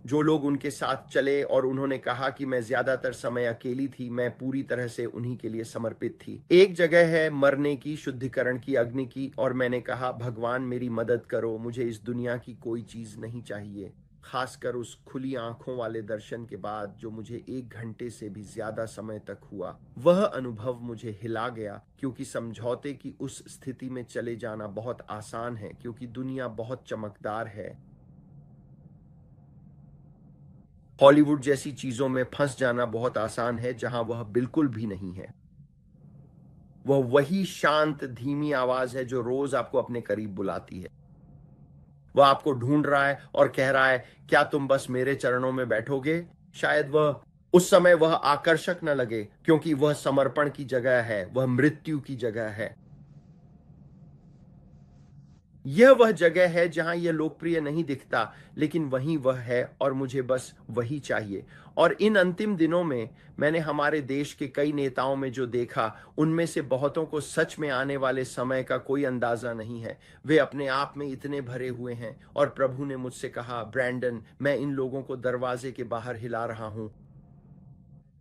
जो लोग उनके साथ चले और उन्होंने कहा कि मैं ज्यादातर समय अकेली थी, मैं पूरी तरह से उन्हीं के लिए समर्पित थी। एक जगह है मरने की, शुद्धिकरण की, अग्नि की, और मैंने कहा भगवान मेरी मदद करो, मुझे इस दुनिया की कोई चीज नहीं चाहिए। खासकर उस खुली आंखों वाले दर्शन के बाद जो मुझे 1 घंटे से भी ज्यादा समय तक हुआ, वह अनुभव मुझे हिला गया, क्योंकि समझौते की उस स्थिति में चले जाना बहुत आसान है, क्योंकि दुनिया बहुत चमकदार है। हॉलीवुड जैसी चीजों में फंस जाना बहुत आसान है, जहां वह बिल्कुल भी नहीं है। वह वही शांत धीमी आवाज है जो रोज आपको अपने करीब बुलाती है। वह आपको ढूंढ रहा है और कह रहा है, क्या तुम बस मेरे चरणों में बैठोगे? शायद वह उस समय वह आकर्षक न लगे, क्योंकि वह समर्पण की जगह है, वह मृत्यु की जगह है। यह वह जगह है जहां यह लोकप्रिय नहीं दिखता, लेकिन वहीं वह है, और मुझे बस वही चाहिए। और इन अंतिम दिनों में मैंने हमारे देश के कई नेताओं में जो देखा, उनमें से बहुतों को सच में आने वाले समय का कोई अंदाजा नहीं है। वे अपने आप में इतने भरे हुए हैं, और प्रभु ने मुझसे कहा, ब्रैंडन, मैं इन लोगों को दरवाजे के बाहर हिला रहा हूं,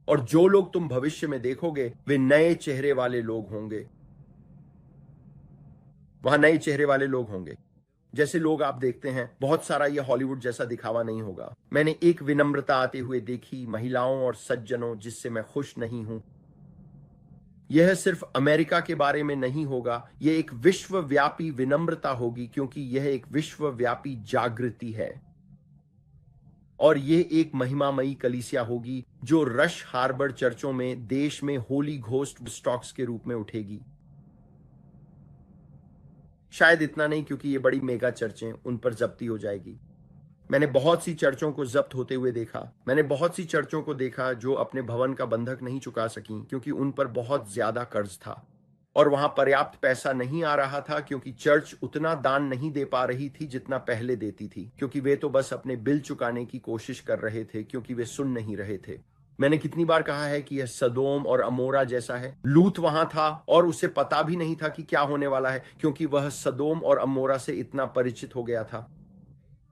और जो लोग तुम भविष्य में देखोगे वे नए चेहरे वाले लोग होंगे। वहां नए चेहरे वाले लोग होंगे। जैसे लोग आप देखते हैं, बहुत सारा यह हॉलीवुड जैसा दिखावा नहीं होगा। मैंने एक विनम्रता आते हुए देखी, महिलाओं और सज्जनों, जिससे मैं खुश नहीं हूं। यह सिर्फ अमेरिका के बारे में नहीं होगा, यह एक विश्वव्यापी विनम्रता होगी, क्योंकि यह एक विश्वव्यापी जागृति है। और यह एक महिमामयी कलीसिया होगी जो रश हार्बर चर्चों में देश में होली घोस्ट स्टॉक्स के रूप में उठेगी। शायद इतना नहीं, क्योंकि ये बड़ी मेगा चर्चें, उन पर जब्ती हो जाएगी। मैंने बहुत सी चर्चों को जब्त होते हुए देखा। मैंने बहुत सी चर्चों को देखा जो अपने भवन का बंधक नहीं चुका सकी, क्योंकि उन पर बहुत ज्यादा कर्ज था, और वहां पर्याप्त पैसा नहीं आ रहा था, क्योंकि चर्च उतना दान नहीं दे पा रही थी जितना पहले देती थी, क्योंकि वे तो बस अपने बिल चुकाने की कोशिश कर रहे थे, क्योंकि वे सुन नहीं रहे थे। मैंने कितनी बार कहा है कि यह सदोम और अमोरा जैसा है। लूत वहां था और उसे पता भी नहीं था कि क्या होने वाला है, क्योंकि वह सदोम और अमोरा से इतना परिचित हो गया था।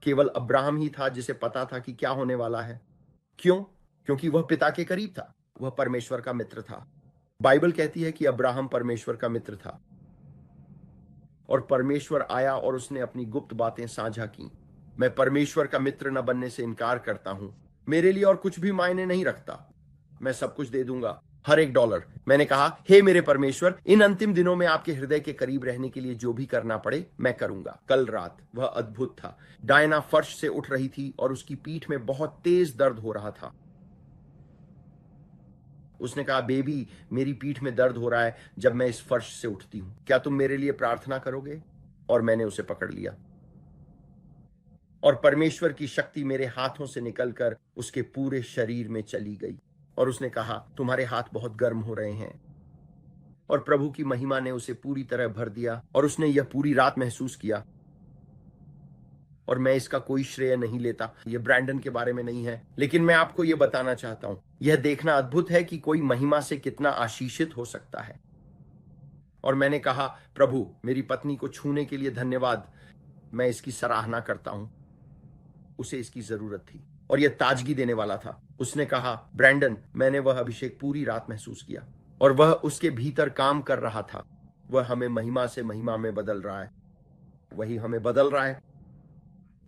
केवल अब्राहम ही था जिसे पता था कि क्या होने वाला है। क्यों? क्योंकि वह पिता के करीब था, वह परमेश्वर का मित्र था। बाइबल कहती है कि अब्राहम परमेश्वर का मित्र था, और परमेश्वर आया और उसने अपनी गुप्त बातें साझा की। मैं परमेश्वर का मित्र न बनने से इनकार करता हूं। मेरे लिए और कुछ भी मायने नहीं रखता। मैं सब कुछ दे दूंगा, हर एक डॉलर। मैंने कहा, हे मेरे परमेश्वर, इन अंतिम दिनों में आपके हृदय के करीब रहने के लिए जो भी करना पड़े मैं करूंगा। कल रात वह अद्भुत था। डायना फर्श से उठ रही थी और उसकी पीठ में बहुत तेज दर्द हो रहा था। उसने कहा, बेबी, मेरी पीठ में दर्द हो रहा है जब मैं इस फर्श से उठती हूं, क्या तुम मेरे लिए प्रार्थना करोगे? और मैंने उसे पकड़ लिया, और परमेश्वर की शक्ति मेरे हाथों से निकलकर उसके पूरे शरीर में चली गई, और उसने कहा, तुम्हारे हाथ बहुत गर्म हो रहे हैं। और प्रभु की महिमा ने उसे पूरी तरह भर दिया, और उसने यह पूरी रात महसूस किया। और मैं इसका कोई श्रेय नहीं लेता, यह ब्रैंडन के बारे में नहीं है, लेकिन मैं आपको यह बताना चाहता हूं, यह देखना अद्भुत है कि कोई महिमा से कितना आशीषित हो सकता है। और मैंने कहा, प्रभु, मेरी पत्नी को छूने के लिए धन्यवाद, मैं इसकी सराहना करता हूं, उसे इसकी जरूरत थी, और यह ताजगी देने वाला था। उसने कहा, ब्रैंडन, मैंने वह अभिषेक पूरी रात महसूस किया, और वह उसके भीतर काम कर रहा था। वह हमें महिमा से महिमा में बदल रहा है, वही हमें बदल रहा है।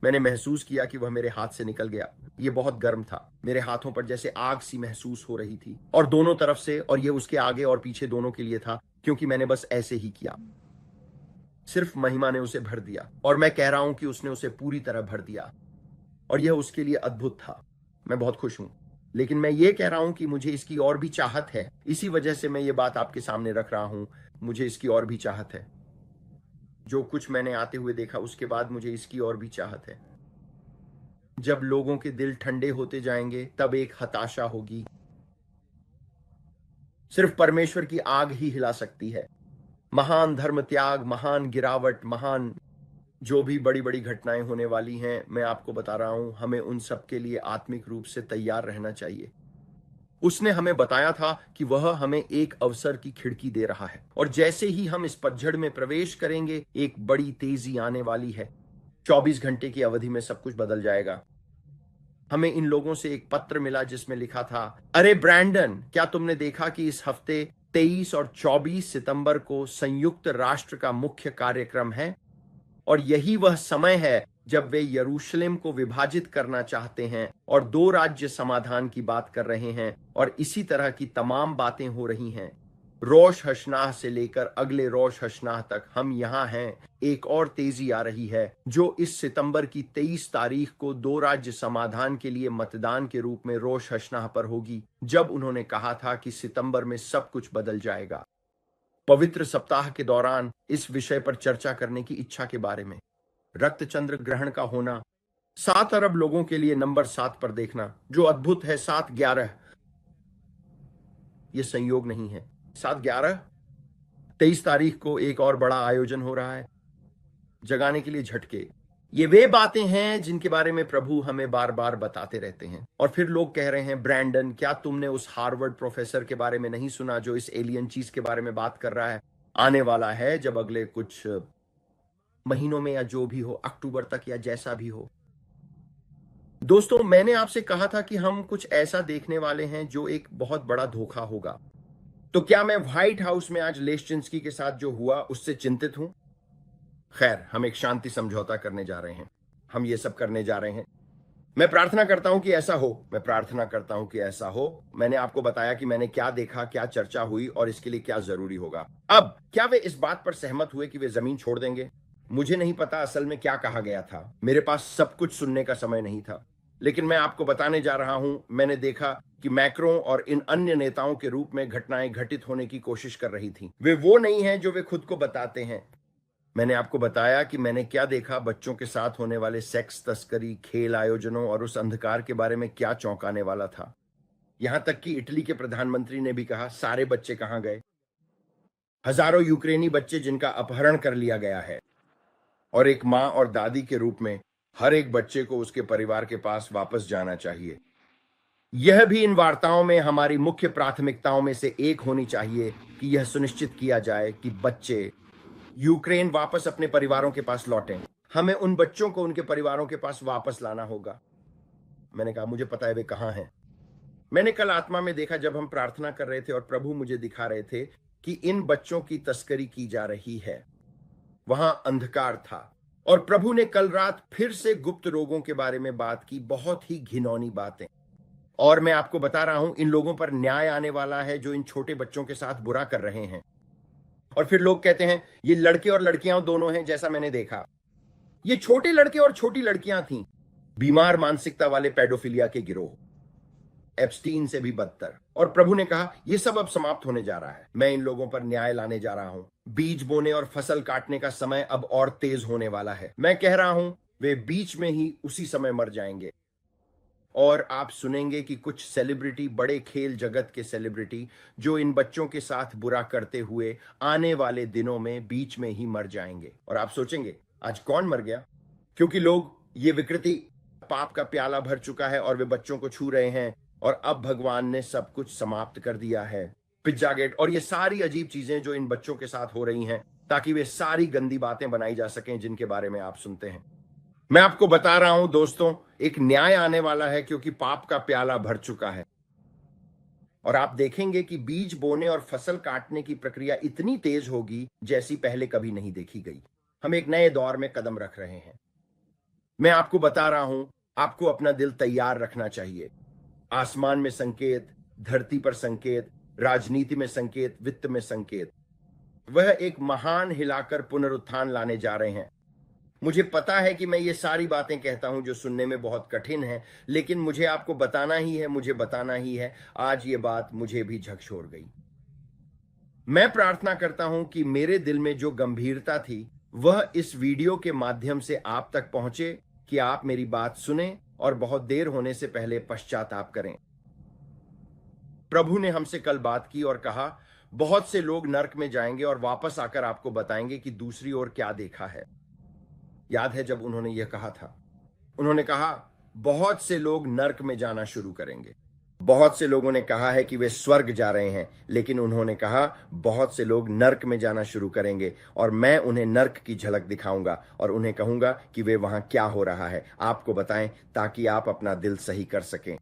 मैंने महसूस किया कि वह मेरे हाथ से निकल गया। यह बहुत गर्म था, मेरे हाथों पर जैसे आग सी महसूस हो रही थी, और दोनों तरफ से, और यह उसके आगे और पीछे दोनों के लिए था, क्योंकि मैंने बस ऐसे ही किया। सिर्फ महिमा ने उसे भर दिया, और मैं कह रहा हूं कि उसने उसे पूरी तरह भर दिया, और यह उसके लिए अद्भुत था। मैं बहुत खुश हूं, लेकिन मैं ये कह रहा हूं कि मुझे इसकी और भी चाहत है। इसी वजह से मैं ये बात आपके सामने रख रहा हूं, मुझे इसकी और भी चाहत है। जो कुछ मैंने आते हुए देखा, उसके बाद मुझे इसकी और भी चाहत है। जब लोगों के दिल ठंडे होते जाएंगे, तब एक हताशा होगी। सिर्फ परमेश्वर की आग ही हिला सकती है। महान धर्म त्याग, महान गिरावट, महान जो भी बड़ी बड़ी घटनाएं होने वाली हैं, मैं आपको बता रहा हूं, हमें उन सब के लिए आत्मिक रूप से तैयार रहना चाहिए। उसने हमें बताया था कि वह हमें एक अवसर की खिड़की दे रहा है, और जैसे ही हम इस पतझड़ में प्रवेश करेंगे, एक बड़ी तेजी आने वाली है। 24 घंटे की अवधि में सब कुछ बदल जाएगा। हमें इन लोगों से एक पत्र मिला जिसमें लिखा था, अरे ब्रैंडन, क्या तुमने देखा कि इस हफ्ते 23 और 24 सितंबर को संयुक्त राष्ट्र का मुख्य कार्यक्रम है और यही वह समय है जब वे यरूशलेम को विभाजित करना चाहते हैं और दो राज्य समाधान की बात कर रहे हैं और इसी तरह की तमाम बातें हो रही हैं। रोश हशनाह से लेकर अगले रोश हशनाह तक हम यहां हैं। एक और तेजी आ रही है जो इस सितंबर की 23 तारीख को दो राज्य समाधान के लिए मतदान के रूप में रोश हशनाह पर होगी, जब उन्होंने कहा था कि सितंबर में सब कुछ बदल जाएगा। पवित्र सप्ताह के दौरान इस विषय पर चर्चा करने की इच्छा के बारे में, रक्त चंद्र ग्रहण का होना, 7 अरब लोगों के लिए नंबर 7 पर देखना जो अद्भुत है, 7-11, यह संयोग नहीं है। 7-11, 23 तारीख को एक और बड़ा आयोजन हो रहा है, जगाने के लिए झटके। ये वे बातें हैं जिनके बारे में प्रभु हमें बार बार बताते रहते हैं। और फिर लोग कह रहे हैं, ब्रैंडन, क्या तुमने उस हार्वर्ड प्रोफेसर के बारे में नहीं सुना जो इस एलियन चीज के बारे में बात कर रहा है? आने वाला है जब अगले कुछ महीनों में या जो भी हो, अक्टूबर तक या जैसा भी हो। दोस्तों, मैंने आपसे कहा था कि हम कुछ ऐसा देखने वाले हैं जो एक बहुत बड़ा धोखा होगा। तो क्या मैं व्हाइट हाउस में आज लेश्चिंस्की के साथ जो हुआ उससे चिंतित हूं? खैर, हम एक शांति समझौता करने जा रहे हैं, हम ये सब करने जा रहे हैं। मैं प्रार्थना करता हूं कि ऐसा हो, मैं प्रार्थना करता हूं कि ऐसा हो। मैंने आपको बताया कि मैंने क्या देखा, क्या चर्चा हुई और इसके लिए क्या जरूरी होगा। अब क्या वे इस बात पर सहमत हुए कि वे जमीन छोड़ देंगे? मुझे नहीं पता असल में क्या कहा गया था, मेरे पास सब कुछ सुनने का समय नहीं था, लेकिन मैं आपको बताने जा रहा हूं, मैंने देखा कि मैक्रों और इन अन्य नेताओं के रूप में घटनाएं घटित होने की कोशिश कर रही थी। वे वो नहीं हैं जो वे खुद को बताते हैं। मैंने आपको बताया कि मैंने क्या देखा, बच्चों के साथ होने वाले सेक्स तस्करी, खेल आयोजनों और उस अंधकार के बारे में क्या चौंकाने वाला था। यहां तक कि इटली के प्रधानमंत्री ने भी कहा, सारे बच्चे कहां गए? हजारों यूक्रेनी बच्चे जिनका अपहरण कर लिया गया है। और एक मां और दादी के रूप में हर एक बच्चे को उसके परिवार के पास वापस जाना चाहिए। यह भी इन वार्ताओं में हमारी मुख्य प्राथमिकताओं में से एक होनी चाहिए कि यह सुनिश्चित किया जाए कि बच्चे यूक्रेन वापस अपने परिवारों के पास लौटें। हमें उन बच्चों को उनके परिवारों के पास वापस लाना होगा। मैंने कहा, मुझे पता है वे कहां हैं। मैंने कल आत्मा में देखा जब हम प्रार्थना कर रहे थे और प्रभु मुझे दिखा रहे थे कि इन बच्चों की तस्करी की जा रही है। वहां अंधकार था और प्रभु ने कल रात फिर से गुप्त रोगों के बारे में बात की, बहुत ही घिनौनी बातें। और मैं आपको बता रहा हूं, इन लोगों पर न्याय आने वाला है जो इन छोटे बच्चों के साथ बुरा कर रहे हैं। और फिर लोग कहते हैं ये लड़के और लड़कियां दोनों हैं, जैसा मैंने देखा। ये छोटे लड़के और छोटी लड़कियां थीं, बीमार मानसिकता वाले पेडोफिलिया के गिरोह, एप्स्टीन से भी बदतर। और प्रभु ने कहा, यह सब अब समाप्त होने जा रहा है। मैं इन लोगों पर न्याय लाने जा रहा हूं। बीज बोने और फसल काटने का समय अब और तेज होने वाला है। मैं कह रहा हूं, वे बीच में ही उसी समय मर जाएंगे। और आप सुनेंगे कि कुछ सेलिब्रिटी, बड़े खेल जगत के सेलिब्रिटी, जो इन बच्चों के साथ बुरा करते हुए आने वाले दिनों में बीच में ही मर जाएंगे। और आप सोचेंगे, आज कौन मर गया? क्योंकि लोग ये विकृति, पाप का प्याला भर चुका है और वे बच्चों को छू रहे हैं और अब भगवान ने सब कुछ समाप्त कर दिया है। पिज्जा गेट और ये सारी अजीब चीजें जो इन बच्चों के साथ हो रही हैं, ताकि वे सारी गंदी बातें बनाई जा सकें जिनके बारे में आप सुनते हैं। मैं आपको बता रहा हूं दोस्तों, एक न्याय आने वाला है क्योंकि पाप का प्याला भर चुका है। और आप देखेंगे कि बीज बोने और फसल काटने की प्रक्रिया इतनी तेज होगी जैसी पहले कभी नहीं देखी गई। हम एक नए दौर में कदम रख रहे हैं। मैं आपको बता रहा हूं, आपको अपना दिल तैयार रखना चाहिए। आसमान में संकेत, धरती पर संकेत, राजनीति में संकेत, वित्त में संकेत। वह एक महान हिलाकर पुनरुत्थान लाने जा रहे हैं। मुझे पता है कि मैं ये सारी बातें कहता हूं जो सुनने में बहुत कठिन है, लेकिन मुझे आपको बताना ही है, मुझे बताना ही है। आज ये बात मुझे भी झकझोर गई। मैं प्रार्थना करता हूं कि मेरे दिल में जो गंभीरता थी वह इस वीडियो के माध्यम से आप तक पहुंचे, कि आप मेरी बात सुने और बहुत देर होने से पहले पश्चाताप करें। प्रभु ने हमसे कल बात की और कहा, बहुत से लोग नर्क में जाएंगे और वापस आकर आपको बताएंगे कि दूसरी ओर क्या देखा है। याद है जब उन्होंने यह कहा था? उन्होंने कहा, बहुत से लोग नर्क में जाना शुरू करेंगे। बहुत से लोगों ने कहा है कि वे स्वर्ग जा रहे हैं, लेकिन उन्होंने कहा बहुत से लोग नर्क में जाना शुरू करेंगे और मैं उन्हें नर्क की झलक दिखाऊंगा और उन्हें कहूंगा कि वे वहां क्या हो रहा है, आपको बताएं ताकि आप अपना दिल सही कर सकें।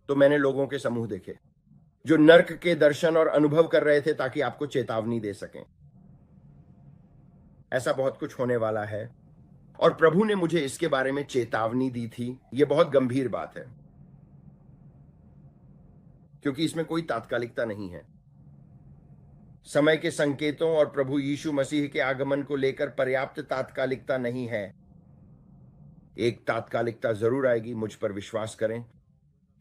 तो मैंने लोगों के समूह देखे जो नर्क के दर्शन और अनुभव कर रहे थे ताकि आपको चेतावनी दे सकें। ऐसा बहुत कुछ होने वाला है और प्रभु ने मुझे इसके बारे में चेतावनी दी थी। यह बहुत गंभीर बात है क्योंकि इसमें कोई तात्कालिकता नहीं है। समय के संकेतों और प्रभु यीशु मसीह के आगमन को लेकर पर्याप्त तात्कालिकता नहीं है। एक तात्कालिकता जरूर आएगी, मुझ पर विश्वास करें।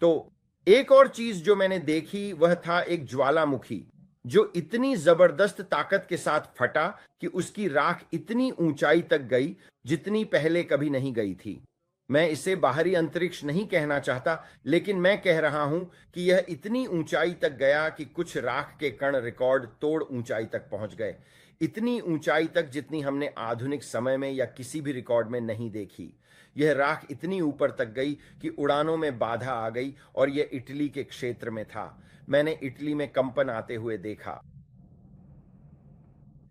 तो एक और चीज जो मैंने देखी वह था एक ज्वालामुखी जो इतनी जबरदस्त ताकत के साथ फटा कि उसकी राख इतनी ऊंचाई तक गई जितनी पहले कभी नहीं गई थी। मैं इसे बाहरी अंतरिक्ष नहीं कहना चाहता, लेकिन मैं कह रहा हूं कि यह इतनी ऊंचाई तक गया कि कुछ राख के कण रिकॉर्ड तोड़ ऊंचाई तक पहुंच गए। इतनी ऊंचाई तक जितनी हमने आधुनिक समय में या किसी भी रिकॉर्ड में नहीं देखी। यह राख इतनी ऊपर तक गई कि उड़ानों में बाधा आ गई और यह इटली के क्षेत्र में था। मैंने इटली में कंपन आते हुए देखा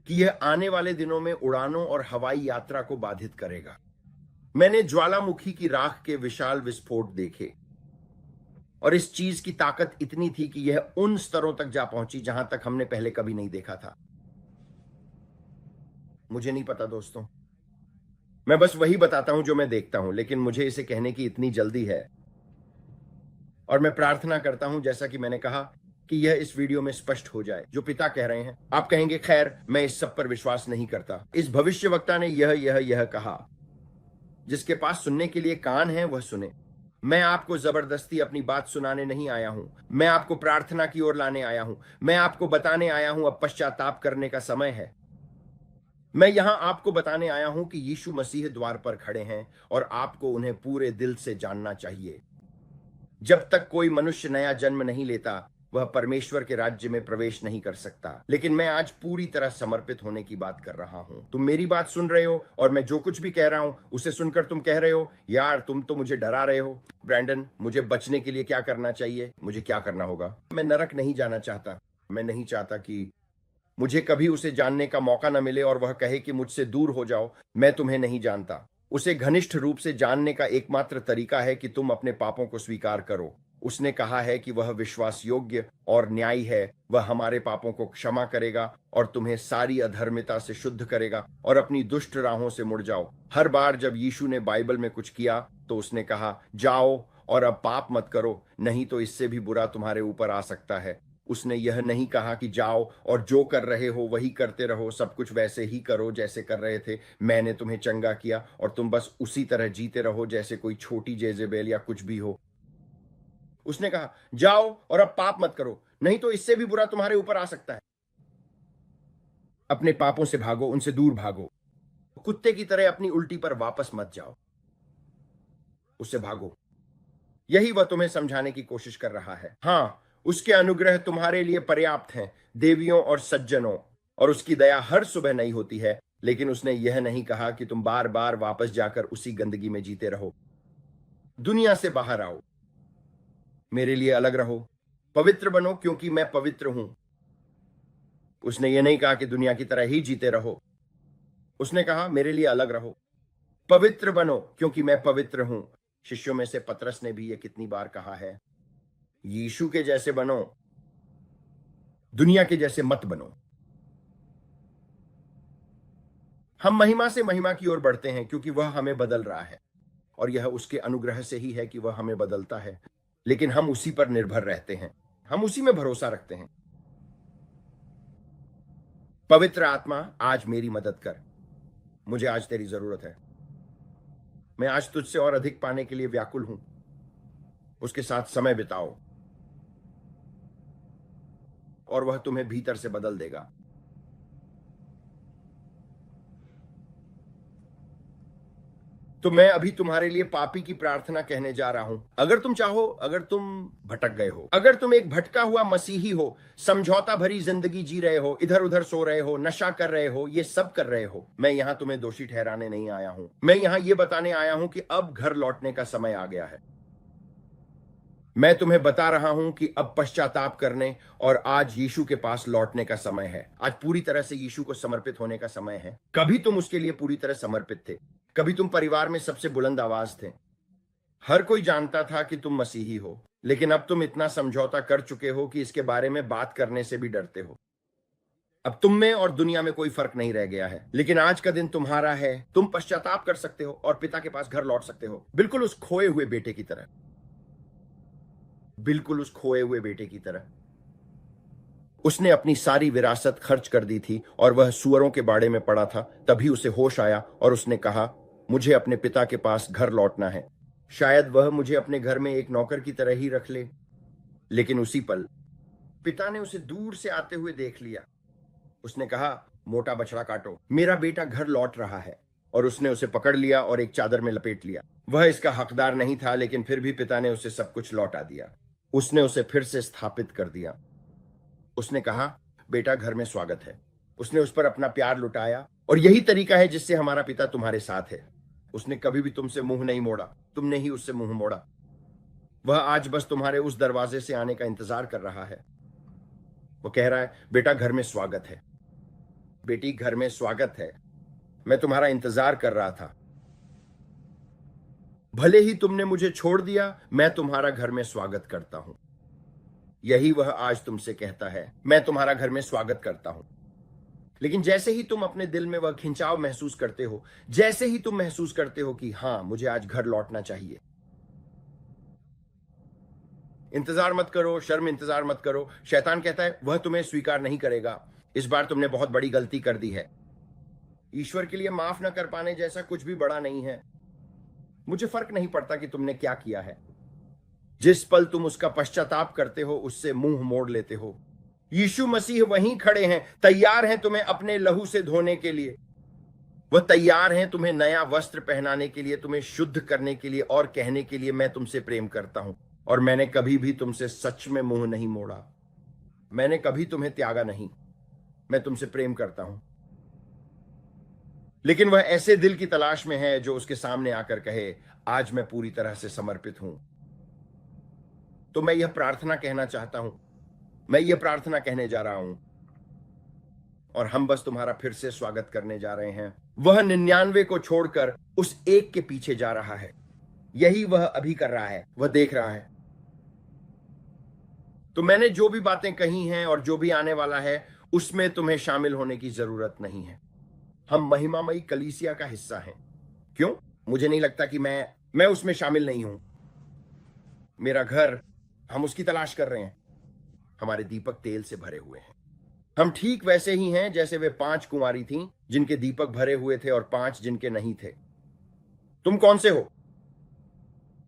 कि यह आने वाले दिनों में उड़ानों और हवाई यात्रा को बाधित करेगा। मैंने ज्वालामुखी की राख के विशाल विस्फोट देखे और इस चीज की ताकत इतनी थी कि यह उन स्तरों तक जा पहुंची जहां तक हमने पहले कभी नहीं देखा था। मुझे नहीं पता दोस्तों, मैं बस वही बताता हूं जो मैं देखता हूं, लेकिन मुझे इसे कहने की इतनी जल्दी है और मैं प्रार्थना करता हूं जैसा कि मैंने कहा कि यह इस वीडियो में स्पष्ट हो जाए जो पिता कह रहे हैं। आप कहेंगे खैर मैं इस सब पर विश्वास नहीं करता, इस भविष्यवक्ता ने यह कहा। जिसके पास सुनने के लिए कान है वह सुने। मैं आपको जबरदस्ती अपनी बात सुनाने नहीं आया हूं, मैं आपको प्रार्थना की ओर लाने आया हूं। मैं आपको बताने आया हूं अब पश्चाताप करने का समय है। मैं यहां आपको बताने आया हूं कि यीशु मसीह द्वार पर खड़े हैं और आपको उन्हें पूरे दिल से जानना चाहिए। जब तक कोई मनुष्य नया जन्म नहीं लेता वह परमेश्वर के राज्य में प्रवेश नहीं कर सकता। लेकिन मैं आज पूरी तरह समर्पित होने की बात कर रहा हूं। तुम मेरी बात सुन रहे हो और मैं जो कुछ भी कह रहा हूं उसे सुनकर तुम कह रहे हो यार तुम तो मुझे डरा रहे हो ब्रैंडन, मुझे बचने के लिए क्या करना चाहिए, मुझे क्या करना होगा। मैं नरक नहीं जाना चाहता। मैं नहीं चाहता कि मुझे कभी उसे जानने का मौका न मिले और वह कहे कि मुझसे दूर हो जाओ, मैं तुम्हें नहीं जानता। उसे घनिष्ठ रूप से जानने का एकमात्र तरीका है कि तुम अपने पापों को स्वीकार करो। उसने कहा है कि वह विश्वास योग्य और न्यायी है, वह हमारे पापों को क्षमा करेगा और तुम्हें सारी अधर्मिता से शुद्ध करेगा और अपनी दुष्ट राहों से मुड़ जाओ। हर बार जब यीशु ने बाइबल में कुछ किया तो उसने कहा जाओ और अब पाप मत करो, नहीं तो इससे भी बुरा तुम्हारे ऊपर आ सकता है। उसने यह नहीं कहा कि जाओ और जो कर रहे हो वही करते रहो, सब कुछ वैसे ही करो जैसे कर रहे थे, मैंने तुम्हें चंगा किया और तुम बस उसी तरह जीते रहो जैसे कोई छोटी जेजेबेल या कुछ भी हो। उसने कहा जाओ और अब पाप मत करो, नहीं तो इससे भी बुरा तुम्हारे ऊपर आ सकता है। अपने पापों से भागो, उनसे दूर भागो। कुत्ते की तरह अपनी उल्टी पर वापस मत जाओ, उससे भागो। यही वह तुम्हें समझाने की कोशिश कर रहा है। हां, उसके अनुग्रह तुम्हारे लिए पर्याप्त हैं, देवियों और सज्जनों, और उसकी दया हर सुबह नई होती है। लेकिन उसने यह नहीं कहा कि तुम बार बार वापस जाकर उसी गंदगी में जीते रहो। दुनिया से बाहर आओ, मेरे लिए अलग रहो, पवित्र बनो क्योंकि मैं पवित्र हूं। उसने यह नहीं कहा कि दुनिया की तरह ही जीते रहो। उसने कहा मेरे लिए अलग रहो, पवित्र बनो क्योंकि मैं पवित्र हूं। शिष्यों में से पतरस ने भी यह कितनी बार कहा है, यीशु के जैसे बनो, दुनिया के जैसे मत बनो। हम महिमा से महिमा की ओर बढ़ते हैं क्योंकि वह हमें बदल रहा है और यह उसके अनुग्रह से ही है कि वह हमें बदलता है। लेकिन हम उसी पर निर्भर रहते हैं, हम उसी में भरोसा रखते हैं। पवित्र आत्मा आज मेरी मदद कर, मुझे आज तेरी जरूरत है। मैं आज तुझसे और अधिक पाने के लिए व्याकुल हूं। उसके साथ समय बिताओ और वह तुम्हें भीतर से बदल देगा। तो मैं अभी तुम्हारे लिए पापी की प्रार्थना कहने जा रहा हूं। अगर तुम चाहो, अगर तुम भटक गए हो, अगर तुम एक भटका हुआ मसीही हो, समझौता भरी जिंदगी जी रहे हो, इधर उधर सो रहे हो, नशा कर रहे हो, ये सब कर रहे हो, मैं यहां तुम्हें दोषी ठहराने नहीं आया हूं। मैं यहां ये बताने आया हूं कि अब घर लौटने का समय आ गया है। मैं तुम्हें बता रहा हूं कि अब पश्चाताप करने और आज यीशु के पास लौटने का समय है। आज पूरी तरह से यीशु को समर्पित होने का समय है। कभी तुम उसके लिए पूरी तरह समर्पित थे, कभी तुम परिवार में सबसे बुलंद आवाज थे, हर कोई जानता था कि तुम मसीही हो, लेकिन अब तुम इतना समझौता कर चुके हो कि इसके बारे में बात करने से भी डरते हो। अब तुम में और दुनिया में कोई फर्क नहीं रह गया है, लेकिन आज का दिन तुम्हारा है। तुम पश्चाताप कर सकते हो और पिता के पास घर लौट सकते हो, बिल्कुल उस खोए हुए बेटे की तरह, बिल्कुल उस खोए हुए बेटे की तरह। उसने अपनी सारी विरासत खर्च कर दी थी और वह सुअरों के बाड़े में पड़ा था। तभी उसे होश आया और उसने कहा, मुझे अपने पिता के पास घर लौटना है। शायद वह मुझे अपने घर में एक नौकर की तरह ही रख ले। लेकिन उसी पल पिता ने उसे दूर से आते हुए देख लिया। उसने कहा, मोटा बछड़ा काटो, मेरा बेटा घर लौट रहा है। और उसने उसे पकड़ लिया और एक चादर में लपेट लिया। वह इसका हकदार नहीं था, लेकिन फिर भी पिता ने उसे सब कुछ लौटा दिया। उसने उसे फिर से स्थापित कर दिया। उसने कहा, बेटा घर में स्वागत है। उसने उस पर अपना प्यार लुटाया और यही तरीका है जिससे हमारा पिता तुम्हारे साथ है। उसने कभी भी तुमसे मुंह नहीं मोड़ा, तुमने ही उससे मुंह मोड़ा। वह आज बस तुम्हारे उस दरवाजे से आने का इंतजार कर रहा है। वो कह रहा है, बेटा घर में स्वागत है, बेटी घर में स्वागत है, मैं तुम्हारा इंतजार कर रहा था। भले ही तुमने मुझे छोड़ दिया, मैं तुम्हारा घर में स्वागत करता हूं। यही वह आज तुमसे कहता है, मैं तुम्हारा घर में स्वागत करता हूं। लेकिन जैसे ही तुम अपने दिल में वह खिंचाव महसूस करते हो, जैसे ही तुम महसूस करते हो कि हां, मुझे आज घर लौटना चाहिए, इंतजार मत करो, शर्म इंतजार मत करो। शैतान कहता है वह तुम्हें स्वीकार नहीं करेगा, इस बार तुमने बहुत बड़ी गलती कर दी है। ईश्वर के लिए माफ न कर पाने जैसा कुछ भी बड़ा नहीं है। मुझे फर्क नहीं पड़ता कि तुमने क्या किया है। जिस पल तुम उसका पश्चाताप करते हो, उससे मुंह मोड़ लेते हो। यीशु मसीह वहीं खड़े हैं, तैयार हैं तुम्हें अपने लहू से धोने के लिए। वह तैयार हैं तुम्हें नया वस्त्र पहनाने के लिए, तुम्हें शुद्ध करने के लिए और कहने के लिए, मैं तुमसे प्रेम करता हूं और मैंने कभी भी तुमसे सच में मुंह नहीं मोड़ा। मैंने कभी तुम्हें त्यागा नहीं। मैं तुमसे प्रेम करता हूं। लेकिन वह ऐसे दिल की तलाश में है जो उसके सामने आकर कहे, आज मैं पूरी तरह से समर्पित हूं। तो मैं यह प्रार्थना कहना चाहता हूं, मैं यह प्रार्थना कहने जा रहा हूं और हम बस तुम्हारा फिर से स्वागत करने जा रहे हैं। वह 99 को छोड़कर उस एक के पीछे जा रहा है। यही वह अभी कर रहा है, वह देख रहा है। तो मैंने जो भी बातें कही हैं और जो भी आने वाला है, उसमें तुम्हें शामिल होने की जरूरत नहीं है। हम महिमामयी कलीसिया का हिस्सा हैं। क्यों? मुझे नहीं लगता कि मैं उसमें शामिल नहीं हूं। मेरा घर, हम उसकी तलाश कर रहे हैं। हमारे दीपक तेल से भरे हुए हैं। हम ठीक वैसे ही हैं जैसे वे 5 कुंवारी थीं जिनके दीपक भरे हुए थे और 5 जिनके नहीं थे। तुम कौन से हो?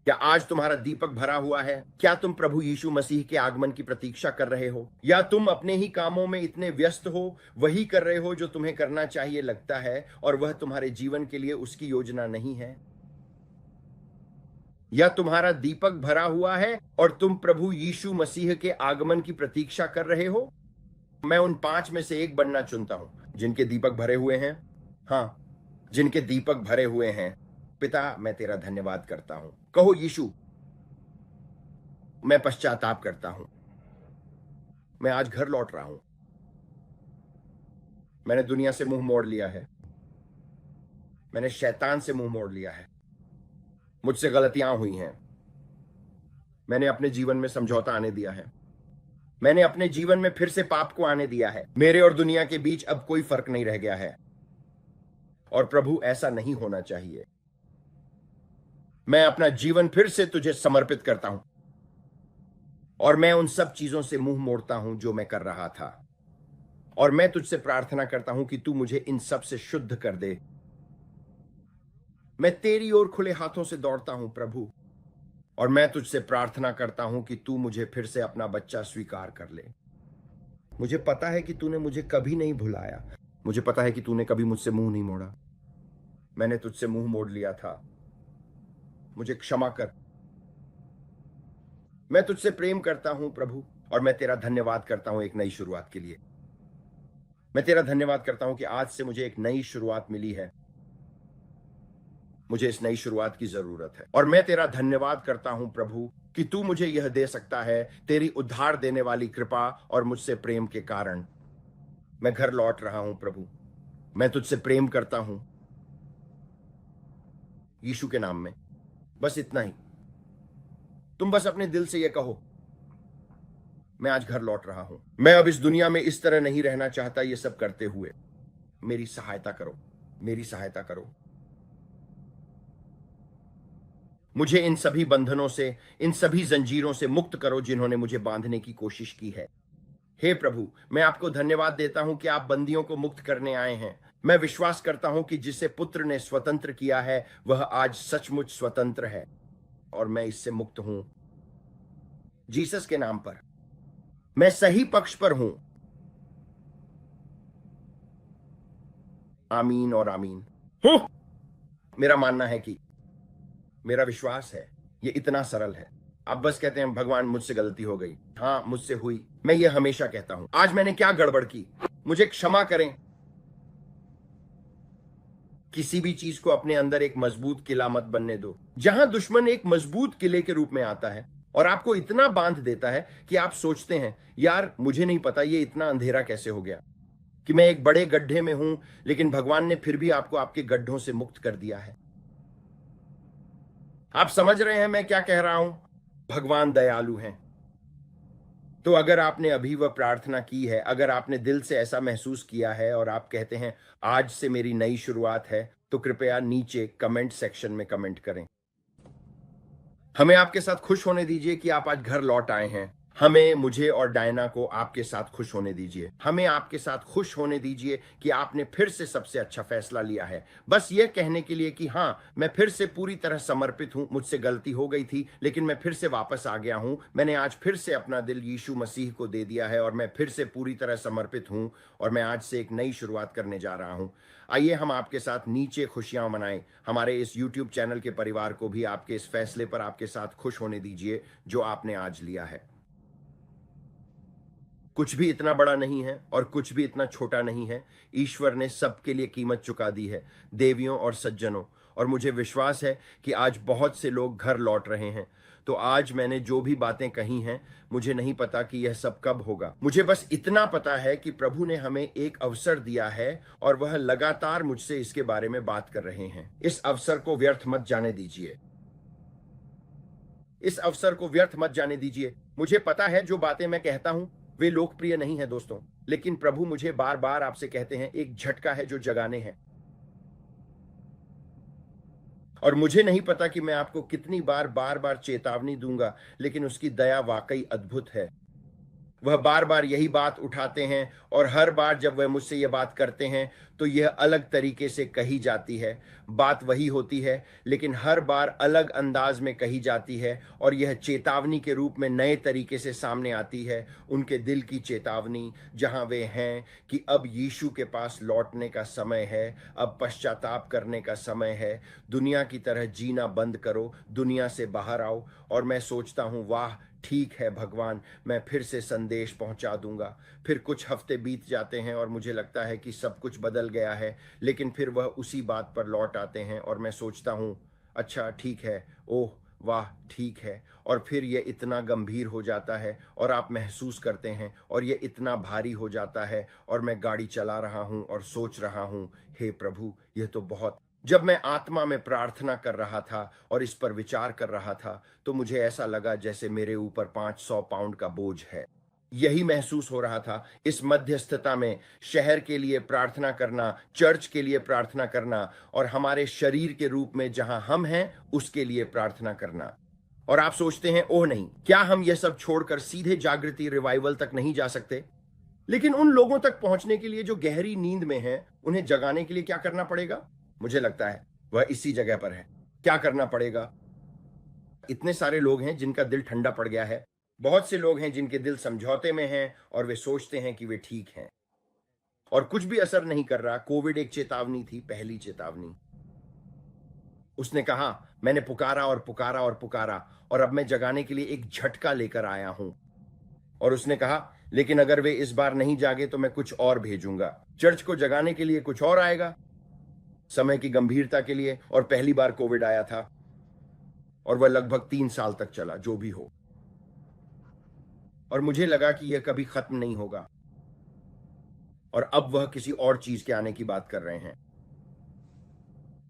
क्या आज तुम्हारा दीपक भरा हुआ है? क्या तुम प्रभु यीशु मसीह के आगमन की प्रतीक्षा कर रहे हो, या तुम अपने ही कामों में इतने व्यस्त हो, वही कर रहे हो जो तुम्हें करना चाहिए लगता है और वह तुम्हारे जीवन के लिए उसकी योजना नहीं है? या तुम्हारा दीपक भरा हुआ है और तुम प्रभु यीशु मसीह के आगमन की प्रतीक्षा कर रहे हो? मैं उन 5 में से एक बनना चुनता हूं जिनके दीपक भरे हुए हैं। हां, जिनके दीपक भरे हुए हैं। पिता, मैं तेरा धन्यवाद करता हूं। कहो, यीशु, मैं पश्चाताप करता हूं। मैं आज घर लौट रहा हूं। मैंने दुनिया से मुंह मोड़ लिया है। मैंने शैतान से मुंह मोड़ लिया है। मुझसे गलतियां हुई हैं। मैंने अपने जीवन में समझौता आने दिया है। मैंने अपने जीवन में फिर से पाप को आने दिया है। मेरे और दुनिया के बीच अब कोई फर्क नहीं रह गया है। और प्रभु, ऐसा नहीं होना चाहिए। मैं अपना जीवन फिर से तुझे समर्पित करता हूं और मैं उन सब चीजों से मुंह मोड़ता हूं जो मैं कर रहा था। और मैं तुझसे प्रार्थना करता हूं कि तू मुझे इन सब से शुद्ध कर दे। मैं तेरी ओर खुले हाथों से दौड़ता हूं प्रभु, और मैं तुझसे प्रार्थना करता हूं कि तू मुझे फिर से अपना बच्चा स्वीकार कर ले। मुझे पता है कि तूने मुझे कभी नहीं भुलाया। मुझे पता है कि तूने कभी मुझसे मुंह नहीं मोड़ा। मैंने तुझसे मुंह मोड़ लिया था। मुझे क्षमा कर। मैं तुझसे प्रेम करता हूं प्रभु, और मैं तेरा धन्यवाद करता हूं एक नई शुरुआत के लिए। मैं तेरा धन्यवाद करता हूं कि आज से मुझे एक नई शुरुआत मिली है। मुझे इस नई शुरुआत की जरूरत है और मैं तेरा धन्यवाद करता हूं प्रभु कि तू मुझे यह दे सकता है तेरी उद्धार देने वाली कृपा और मुझसे प्रेम के कारण। मैं घर लौट रहा हूं प्रभु, मैं तुझसे प्रेम करता हूं यीशु के नाम में। बस इतना ही, तुम बस अपने दिल से यह कहो, मैं आज घर लौट रहा हूं, मैं अब इस दुनिया में इस तरह नहीं रहना चाहता। ये सब करते हुए मेरी सहायता करो, मेरी सहायता करो। मुझे इन सभी बंधनों से, इन सभी जंजीरों से मुक्त करो जिन्होंने मुझे बांधने की कोशिश की है। हे प्रभु, मैं आपको धन्यवाद देता हूं कि आप बंदियों को मुक्त करने आए हैं। मैं विश्वास करता हूं कि जिसे पुत्र ने स्वतंत्र किया है वह आज सचमुच स्वतंत्र है और मैं इससे मुक्त हूं जीसस के नाम पर। मैं सही पक्ष पर हूं। आमीन और आमीन। मेरा मानना है कि, मेरा विश्वास है, ये इतना सरल है। आप बस कहते हैं भगवान मुझसे गलती हो गई। हाँ, मुझसे हुई। मैं ये हमेशा कहता हूं, आज मैंने क्या गड़बड़ की, मुझे क्षमा करें। किसी भी चीज को अपने अंदर एक मजबूत किला मत बनने दो, जहां दुश्मन एक मजबूत किले के रूप में आता है और आपको इतना बांध देता है कि आप सोचते हैं यार मुझे नहीं पता ये इतना अंधेरा कैसे हो गया, कि मैं एक बड़े गड्ढे में हूं, लेकिन भगवान ने फिर भी आपको आपके गड्ढों से मुक्त कर दिया है। आप समझ रहे हैं मैं क्या कह रहा हूं? भगवान दयालु हैं। तो अगर आपने अभी वह प्रार्थना की है, अगर आपने दिल से ऐसा महसूस किया है और आप कहते हैं आज से मेरी नई शुरुआत है, तो कृपया नीचे कमेंट सेक्शन में कमेंट करें। हमें आपके साथ खुश होने दीजिए कि आप आज घर लौट आए हैं। हमें, मुझे और डायना को आपके साथ खुश होने दीजिए। हमें आपके साथ खुश होने दीजिए कि आपने फिर से सबसे अच्छा फैसला लिया है। बस यह कहने के लिए कि हाँ, मैं फिर से पूरी तरह समर्पित हूं, मुझसे गलती हो गई थी लेकिन मैं फिर से वापस आ गया हूं। मैंने आज फिर से अपना दिल यीशु मसीह को दे दिया है और मैं फिर से पूरी तरह समर्पित हूं और मैं आज से एक नई शुरुआत करने जा रहा हूं। आइए हम आपके साथ नीचे खुशियां मनाएं। हमारे इस YouTube चैनल के परिवार को भी आपके इस फैसले पर आपके साथ खुश होने दीजिए जो आपने आज लिया है। कुछ भी इतना बड़ा नहीं है और कुछ भी इतना छोटा नहीं है। ईश्वर ने सबके लिए कीमत चुका दी है, देवियों और सज्जनों। और मुझे विश्वास है कि आज बहुत से लोग घर लौट रहे हैं। तो आज मैंने जो भी बातें कही हैं, मुझे नहीं पता कि यह सब कब होगा। मुझे बस इतना पता है कि प्रभु ने हमें एक अवसर दिया है और वह लगातार मुझसे इसके बारे में बात कर रहे हैं। इस अवसर को व्यर्थ मत जाने दीजिए। इस अवसर को व्यर्थ मत जाने दीजिए। मुझे पता है जो बातें मैं कहता हूं वे लोकप्रिय नहीं है दोस्तों, लेकिन प्रभु मुझे बार बार आपसे कहते हैं एक झटका है जो जगाने हैं। और मुझे नहीं पता कि मैं आपको कितनी बार बार चेतावनी दूंगा, लेकिन उसकी दया वाकई अद्भुत है। वह बार बार यही बात उठाते हैं और हर बार जब वह मुझसे यह बात करते हैं तो यह अलग तरीके से कही जाती है। बात वही होती है लेकिन हर बार अलग अंदाज में कही जाती है और यह चेतावनी के रूप में नए तरीके से सामने आती है। उनके दिल की चेतावनी, जहां वे हैं कि अब यीशु के पास लौटने का समय है, अब पश्चाताप करने का समय है, दुनिया की तरह जीना बंद करो, दुनिया से बाहर आओ। और मैं सोचता हूं वाह ठीक है भगवान, मैं फिर से संदेश पहुंचा दूंगा। फिर कुछ हफ्ते बीत जाते हैं और मुझे लगता है कि सब कुछ बदल गया है, लेकिन फिर वह उसी बात पर लौट आते हैं और मैं सोचता हूं अच्छा ठीक है, ओह वाह ठीक है। और फिर यह इतना गंभीर हो जाता है और आप महसूस करते हैं और यह इतना भारी हो जाता है और मैं गाड़ी चला रहा हूं और सोच रहा हूं हे प्रभु यह तो बहुत। जब मैं आत्मा में प्रार्थना कर रहा था और इस पर विचार कर रहा था तो मुझे ऐसा लगा जैसे मेरे ऊपर 500 पाउंड का बोझ है। यही महसूस हो रहा था इस मध्यस्थता में, शहर के लिए प्रार्थना करना, चर्च के लिए प्रार्थना करना और हमारे शरीर के रूप में जहां हम हैं उसके लिए प्रार्थना करना। और आप सोचते हैं ओह नहीं, क्या हम यह सब छोड़कर सीधे जागृति रिवाइवल तक नहीं जा सकते? लेकिन उन लोगों तक पहुंचने के लिए जो गहरी नींद में हैं, उन्हें जगाने के लिए क्या करना पड़ेगा? मुझे लगता है वह इसी जगह पर है। क्या करना पड़ेगा? इतने सारे लोग हैं जिनका दिल ठंडा पड़ गया है, बहुत से लोग हैं जिनके दिल समझौते में हैं और वे सोचते हैं कि वे ठीक हैं और कुछ भी असर नहीं कर रहा। कोविड एक चेतावनी थी, पहली चेतावनी। उसने कहा मैंने पुकारा और पुकारा और पुकारा और अब मैं जगाने के लिए एक झटका लेकर आया हूं। और उसने कहा लेकिन अगर वे इस बार नहीं जागे तो मैं कुछ और भेजूंगा। चर्च को जगाने के लिए कुछ और आएगा। समय की गंभीरता के लिए, और पहली बार कोविड आया था और वह लगभग 3 साल तक चला, जो भी हो। और मुझे लगा कि यह कभी खत्म नहीं होगा, और अब वह किसी और चीज के आने की बात कर रहे हैं।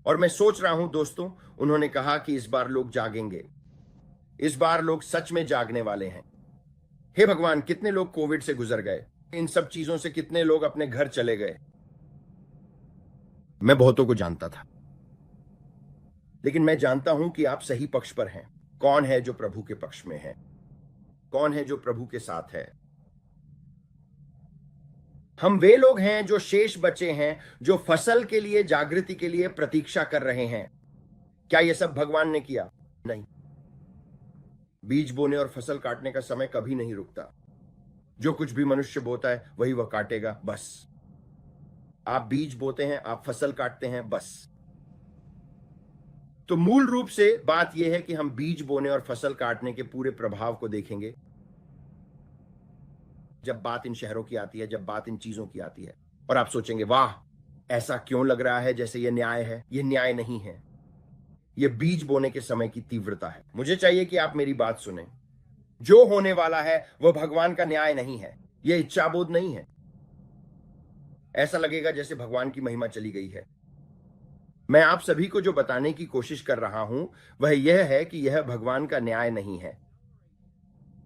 और मैं सोच रहा हूं दोस्तों, उन्होंने कहा कि इस बार लोग जागेंगे, इस बार लोग सच में जागने वाले हैं। हे भगवान, कितने लोग कोविड से गुजर गए, इन सब चीजों से कितने लोग अपने घर चले गए। मैं बहुतों को जानता था, लेकिन मैं जानता हूं कि आप सही पक्ष पर हैं। कौन है जो प्रभु के पक्ष में है? कौन है जो प्रभु के साथ है? हम वे लोग हैं जो शेष बचे हैं, जो फसल के लिए, जागृति के लिए प्रतीक्षा कर रहे हैं। क्या यह सब भगवान ने किया? नहीं। बीज बोने और फसल काटने का समय कभी नहीं रुकता। जो कुछ भी मनुष्य बोता है वही वह काटेगा, बस। आप बीज बोते हैं, आप फसल काटते हैं, बस। तो मूल रूप से बात यह है कि हम बीज बोने और फसल काटने के पूरे प्रभाव को देखेंगे जब बात इन शहरों की आती है, जब बात इन चीजों की आती है। और आप सोचेंगे, वाह, ऐसा क्यों लग रहा है जैसे यह न्याय है? यह न्याय नहीं है, यह बीज बोने के समय की तीव्रता है। मुझे चाहिए कि आप मेरी बात सुने। जो होने वाला है वह भगवान का न्याय नहीं है, यह इच्छाबोध नहीं है। ऐसा लगेगा जैसे भगवान की महिमा चली गई है। मैं आप सभी को जो बताने की कोशिश कर रहा हूं वह यह है कि यह भगवान का न्याय नहीं है,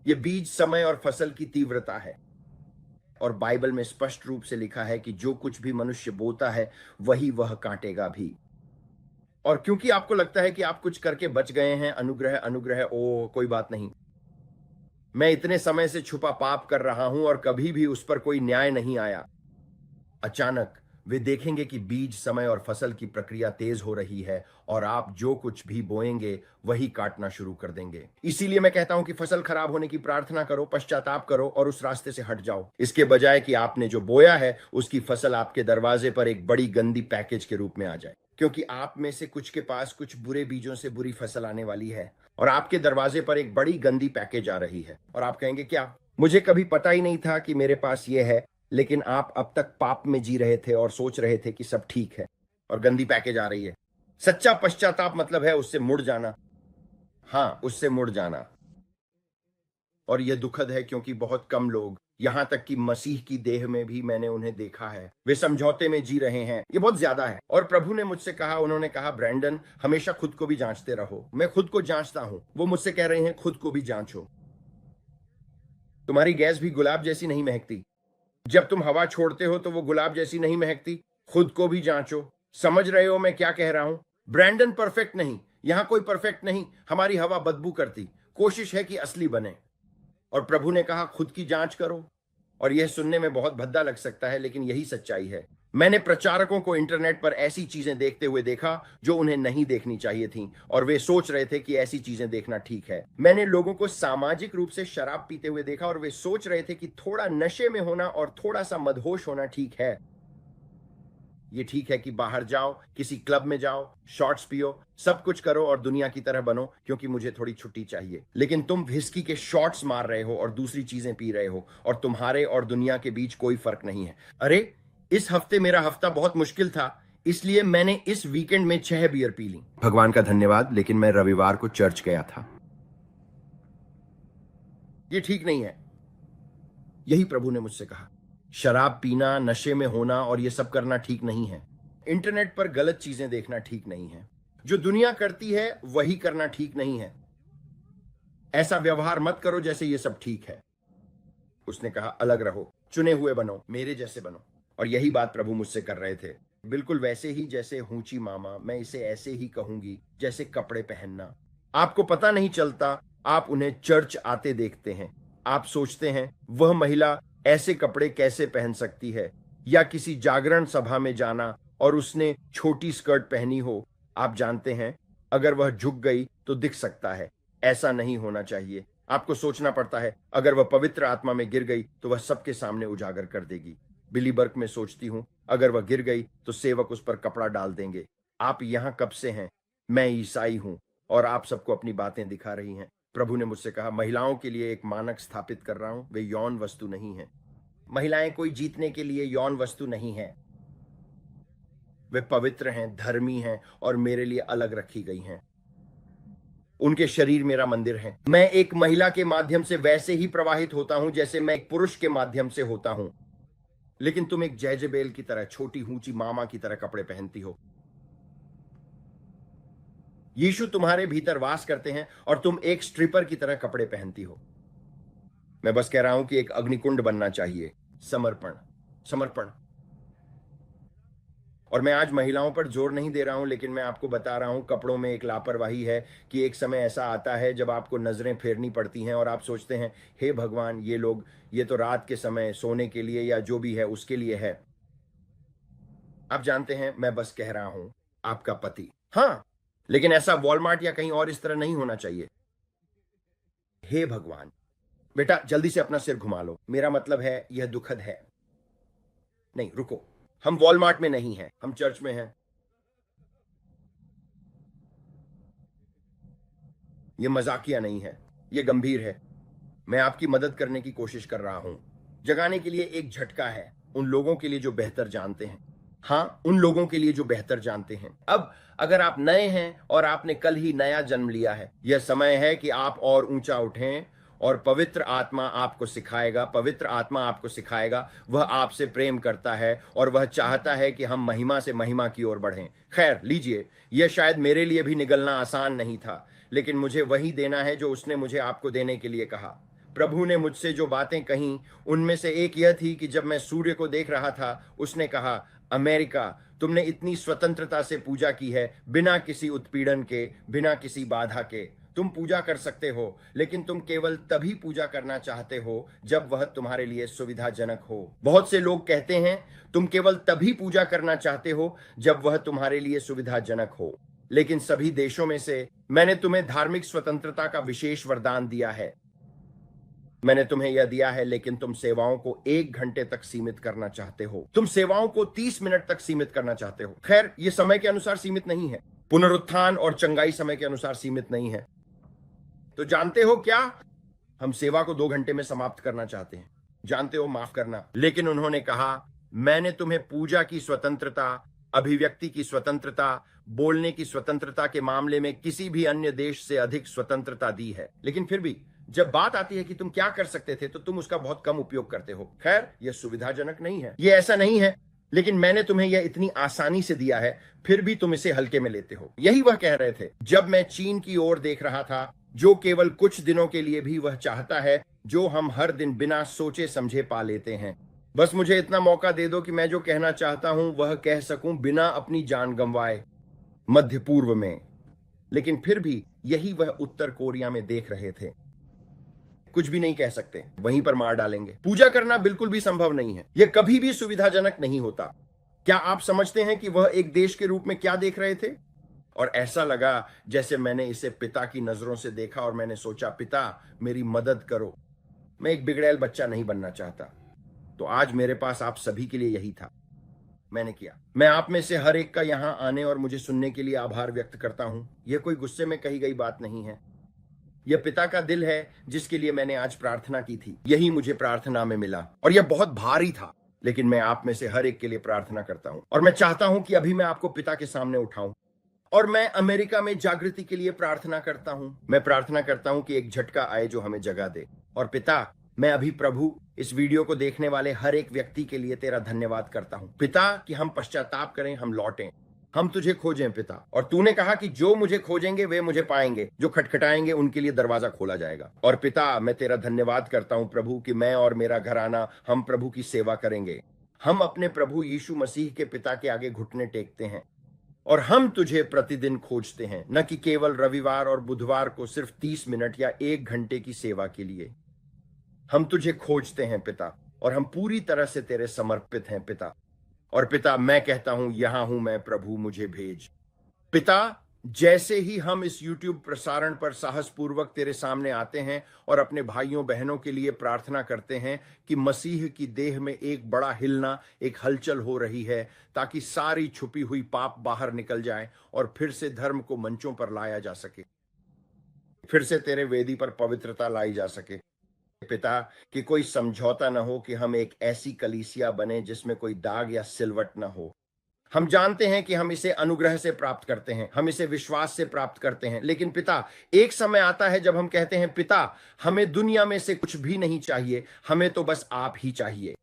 यह बीज, समय और फसल की तीव्रता है। और बाइबल में स्पष्ट रूप से लिखा है कि जो कुछ भी मनुष्य बोता है वही वह काटेगा भी। और क्योंकि आपको लगता है कि आप कुछ करके बच गए हैं, अनुग्रह अनुग्रह, ओ कोई बात नहीं, मैं इतने समय से छुपा पाप कर रहा हूं और कभी भी उस पर कोई न्याय नहीं आया। अचानक वे देखेंगे कि बीज, समय और फसल की प्रक्रिया तेज हो रही है, और आप जो कुछ भी बोएंगे वही काटना शुरू कर देंगे। इसीलिए मैं कहता हूं कि फसल खराब होने की प्रार्थना करो, पश्चाताप करो और उस रास्ते से हट जाओ, इसके बजाय कि आपने जो बोया है उसकी फसल आपके दरवाजे पर एक बड़ी गंदी पैकेज के रूप में आ जाए। क्योंकि आप में से कुछ के पास कुछ बुरे बीजों से बुरी फसल आने वाली है, और आपके दरवाजे पर एक बड़ी गंदी पैकेज आ रही है। और आप कहेंगे, क्या मुझे कभी पता ही नहीं था कि मेरे पास यह है? लेकिन आप अब तक पाप में जी रहे थे और सोच रहे थे कि सब ठीक है, और गंदी पैकेज आ रही है। सच्चा पश्चाताप मतलब है उससे मुड़ जाना। हाँ, उससे मुड़ जाना। और यह दुखद है क्योंकि बहुत कम लोग, यहां तक कि मसीह की देह में भी मैंने उन्हें देखा है, वे समझौते में जी रहे हैं। ये बहुत ज्यादा है। और प्रभु ने मुझसे कहा, उन्होंने कहा, ब्रैंडन, हमेशा खुद को भी जांचते रहो। मैं खुद को जांचता हूं। वो मुझसे कह रहे हैं, खुद को भी जांचो। तुम्हारी गैस भी गुलाब जैसी नहीं महकती। जब तुम हवा छोड़ते हो तो वो गुलाब जैसी नहीं महकती। खुद को भी जांचो। समझ रहे हो मैं क्या कह रहा हूं? ब्रैंडन परफेक्ट नहीं, यहां कोई परफेक्ट नहीं। हमारी हवा बदबू करती। कोशिश है कि असली बने। और प्रभु ने कहा, खुद की जांच करो। और यह सुनने में बहुत भद्दा लग सकता है, लेकिन यही सच्चाई है। मैंने प्रचारकों को इंटरनेट पर ऐसी चीजें देखते हुए देखा जो उन्हें नहीं देखनी चाहिए थीं, और वे सोच रहे थे कि ऐसी चीजें देखना ठीक है। मैंने लोगों को सामाजिक रूप से शराब पीते हुए देखा, और वे सोच रहे थे कि थोड़ा नशे में होना और थोड़ा सा मदहोश होना ठीक है। ये ठीक है कि बाहर जाओ, किसी क्लब में जाओ, शॉट्स पियो, सब कुछ करो और दुनिया की तरह बनो, क्योंकि मुझे थोड़ी छुट्टी चाहिए। लेकिन तुम व्हिस्की के शॉट्स मार रहे हो और दूसरी चीजें पी रहे हो, और तुम्हारे और दुनिया के बीच कोई फर्क नहीं है। अरे, इस हफ्ते मेरा हफ्ता बहुत मुश्किल था, इसलिए मैंने इस वीकेंड में 6 बियर पी ली। भगवान का धन्यवाद, लेकिन मैं रविवार को चर्च गया था। ये ठीक नहीं है। यही प्रभु ने मुझसे कहा। शराब पीना, नशे में होना और ये सब करना ठीक नहीं है। इंटरनेट पर गलत चीजें देखना ठीक नहीं है। जो दुनिया करती है वही करना ठीक नहीं है। ऐसा व्यवहार मत करो जैसे ये सब ठीक है। उसने कहा, अलग रहो, चुने हुए बनो, मेरे जैसे बनो। और यही बात प्रभु मुझसे कर रहे थे। बिल्कुल वैसे ही जैसे हूची मामा, मैं इसे ऐसे ही कहूंगी जैसे कपड़े पहनना। आपको पता नहीं चलता, आप उन्हें चर्च आते देखते हैं। आप सोचते हैं, वह महिला ऐसे कपड़े कैसे पहन सकती है? या किसी जागरण सभा में जाना और उसने छोटी स्कर्ट पहनी हो। आप जानते हैं, अगर वह झुक गई तो दिख सकता है। ऐसा नहीं होना चाहिए। आपको सोचना पड़ता है, अगर वह पवित्र आत्मा में गिर गई तो वह सबके सामने उजागर कर देगी। बिली बर्क में सोचती हूं, अगर वह गिर गई तो सेवक उस पर कपड़ा डाल देंगे। आप यहां कब से हैं? मैं ईसाई हूं, और आप सबको अपनी बातें दिखा रही हैं। प्रभु ने मुझसे कहा, महिलाओं के लिए एक मानक स्थापित कर रहा हूं। वे यौन वस्तु नहीं है। महिलाएं कोई जीतने के लिए यौन वस्तु नहीं है। वे पवित्र हैं, धर्मी हैं और मेरे लिए अलग रखी गई हैं। उनके शरीर मेरा मंदिर है। मैं एक महिला के माध्यम से वैसे ही प्रवाहित होता हूं जैसे मैं एक पुरुष के माध्यम से होता हूं, लेकिन तुम एक जेजेबेल की तरह, छोटी ऊंची मामा की तरह कपड़े पहनती हो। यीशु तुम्हारे भीतर वास करते हैं और तुम एक स्ट्रिपर की तरह कपड़े पहनती हो। मैं बस कह रहा हूं कि एक अग्निकुंड बनना चाहिए। समर्पण, समर्पण। और मैं आज महिलाओं पर जोर नहीं दे रहा हूं, लेकिन मैं आपको बता रहा हूं कपड़ों में एक लापरवाही है कि एक समय ऐसा आता है जब आपको नजरें फेरनी पड़ती हैं और आप सोचते हैं, हे भगवान, ये लोग, ये तो रात के समय सोने के लिए या जो भी है उसके लिए है। आप जानते हैं, मैं बस कह रहा हूं, आपका पति। हाँ, लेकिन ऐसा वॉलमार्ट या कहीं और इस तरह नहीं होना चाहिए। हे भगवान, बेटा जल्दी से अपना सिर घुमा लो, मेरा मतलब है यह दुखद है। नहीं, रुको, हम वॉलमार्ट में नहीं हैं, हम चर्च में हैं। यह मजाकिया नहीं है, यह गंभीर है। मैं आपकी मदद करने की कोशिश कर रहा हूं। जगाने के लिए एक झटका है, उन लोगों के लिए जो बेहतर जानते हैं। हाँ, उन लोगों के लिए जो बेहतर जानते हैं। अब अगर आप नए हैं और आपने कल ही नया जन्म लिया है, यह समय है कि आप और ऊंचा उठें और पवित्र आत्मा आपको सिखाएगा, पवित्र आत्मा आपको सिखाएगा। वह आपसे प्रेम करता है और वह चाहता है कि हम महिमा से महिमा की ओर बढ़ें। खैर, लीजिए, यह शायद मेरे लिए भी निगलना आसान नहीं था, लेकिन मुझे वही देना है जो उसने मुझे आपको देने के लिए कहा। प्रभु ने मुझसे जो बातें कहीं, उनमें से एक यह थी कि जब मैं सूर्य को देख रहा था, उसने कहा, अमेरिका, तुमने इतनी स्वतंत्रता से पूजा की है, बिना किसी उत्पीड़न के, बिना किसी बाधा के। तुम पूजा कर सकते हो, लेकिन तुम केवल तभी पूजा करना चाहते हो जब वह तुम्हारे लिए सुविधाजनक हो। बहुत से लोग कहते हैं, तुम केवल तभी पूजा करना चाहते हो जब वह तुम्हारे लिए सुविधाजनक हो। लेकिन सभी देशों में से मैंने तुम्हें धार्मिक स्वतंत्रता का विशेष वरदान दिया है। मैंने तुम्हें यह दिया है, लेकिन तुम सेवाओं को 1 घंटे तक सीमित करना चाहते हो। तुम सेवाओं को 30 मिनट तक सीमित करना चाहते हो। खैर, यह समय के अनुसार सीमित नहीं है, पुनरुत्थान और चंगाई समय के अनुसार सीमित नहीं है। तो जानते हो क्या, हम सेवा को 2 घंटे में समाप्त करना चाहते हैं। जानते हो, माफ करना, लेकिन उन्होंने कहा, मैंने तुम्हें पूजा की स्वतंत्रता, अभिव्यक्ति की स्वतंत्रता, बोलने की स्वतंत्रता के मामले में किसी भी अन्य देश से अधिक स्वतंत्रता दी है। लेकिन फिर भी जब बात आती है कि तुम क्या कर सकते थे, तो तुम उसका बहुत कम उपयोग करते हो। खैर, यह सुविधाजनक नहीं है, यह ऐसा नहीं है, लेकिन मैंने तुम्हें यह इतनी आसानी से दिया है, फिर भी तुम इसे हल्के में लेते हो। यही वह कह रहे थे जब मैं चीन की ओर देख रहा था, जो केवल कुछ दिनों के लिए भी वह चाहता है जो हम हर दिन बिना सोचे समझे पा लेते हैं। बस मुझे इतना मौका दे दो कि मैं जो कहना चाहता हूं वह कह सकूं बिना अपनी जान गंवाए। मध्य पूर्व में, लेकिन फिर भी यही वह उत्तर कोरिया में देख रहे थे। कुछ भी नहीं कह सकते, वहीं पर मार डालेंगे। पूजा करना बिल्कुल भी संभव नहीं है, यह कभी भी सुविधाजनक नहीं होता। क्या आप समझते हैं कि वह एक देश के रूप में क्या देख रहे थे? और ऐसा लगा जैसे मैंने इसे पिता की नजरों से देखा और मैंने सोचा, पिता मेरी मदद करो, मैं एक बिगड़ैल बच्चा नहीं बनना चाहता। तो आज मेरे पास आप सभी के लिए यही था, मैंने किया। मैं आप में से हर एक का यहां आने और मुझे सुनने के लिए आभार व्यक्त करता हूं। यह कोई गुस्से में कही गई बात नहीं है, यह पिता का दिल है जिसके लिए मैंने आज प्रार्थना की थी। यही मुझे प्रार्थना में मिला और यह बहुत भारी था, लेकिन मैं आप में से हर एक के लिए प्रार्थना करता हूं और मैं चाहता हूं कि अभी मैं आपको पिता के सामने उठाऊं। और मैं अमेरिका में जागृति के लिए प्रार्थना करता हूं। मैं प्रार्थना करता हूं कि एक झटका आए जो हमें जगा दे। और पिता, मैं अभी प्रभु इस वीडियो को देखने वाले हर एक व्यक्ति के लिए तेरा धन्यवाद करता हूं पिता, कि हम पश्चाताप करें, हम लौटें, हम तुझे खोजें पिता। और तूने कहा कि जो मुझे खोजेंगे वे मुझे पाएंगे, जो खटखटाएंगे उनके लिए दरवाजा खोला जाएगा। और पिता, मैं तेरा धन्यवाद करता हूं प्रभु कि मैं और मेरा घराना, हम प्रभु की सेवा करेंगे। हम अपने प्रभु यीशु मसीह के पिता के आगे घुटने टेकते हैं और हम तुझे प्रतिदिन खोजते हैं, न कि केवल रविवार और बुधवार को सिर्फ 30 मिनट या 1 घंटे की सेवा के लिए। हम तुझे खोजते हैं पिता, और हम पूरी तरह से तेरे समर्पित हैं पिता। और पिता, मैं कहता हूं, यहां हूं मैं प्रभु, मुझे भेज। पिता, जैसे ही हम इस YouTube प्रसारण पर साहसपूर्वक तेरे सामने आते हैं और अपने भाइयों बहनों के लिए प्रार्थना करते हैं कि मसीह की देह में एक बड़ा हिलना, एक हलचल हो रही है, ताकि सारी छुपी हुई पाप बाहर निकल जाए और फिर से धर्म को मंचों पर लाया जा सके, फिर से तेरे वेदी पर पवित्रता लाई जा सके पिता, कि कोई समझौता न हो, कि हम एक ऐसी कलीसिया बने जिसमें कोई दाग या सिलवट न हो। हम जानते हैं कि हम इसे अनुग्रह से प्राप्त करते हैं, हम इसे विश्वास से प्राप्त करते हैं, लेकिन पिता, एक समय आता है जब हम कहते हैं पिता, हमें दुनिया में से कुछ भी नहीं चाहिए, हमें तो बस आप ही चाहिए।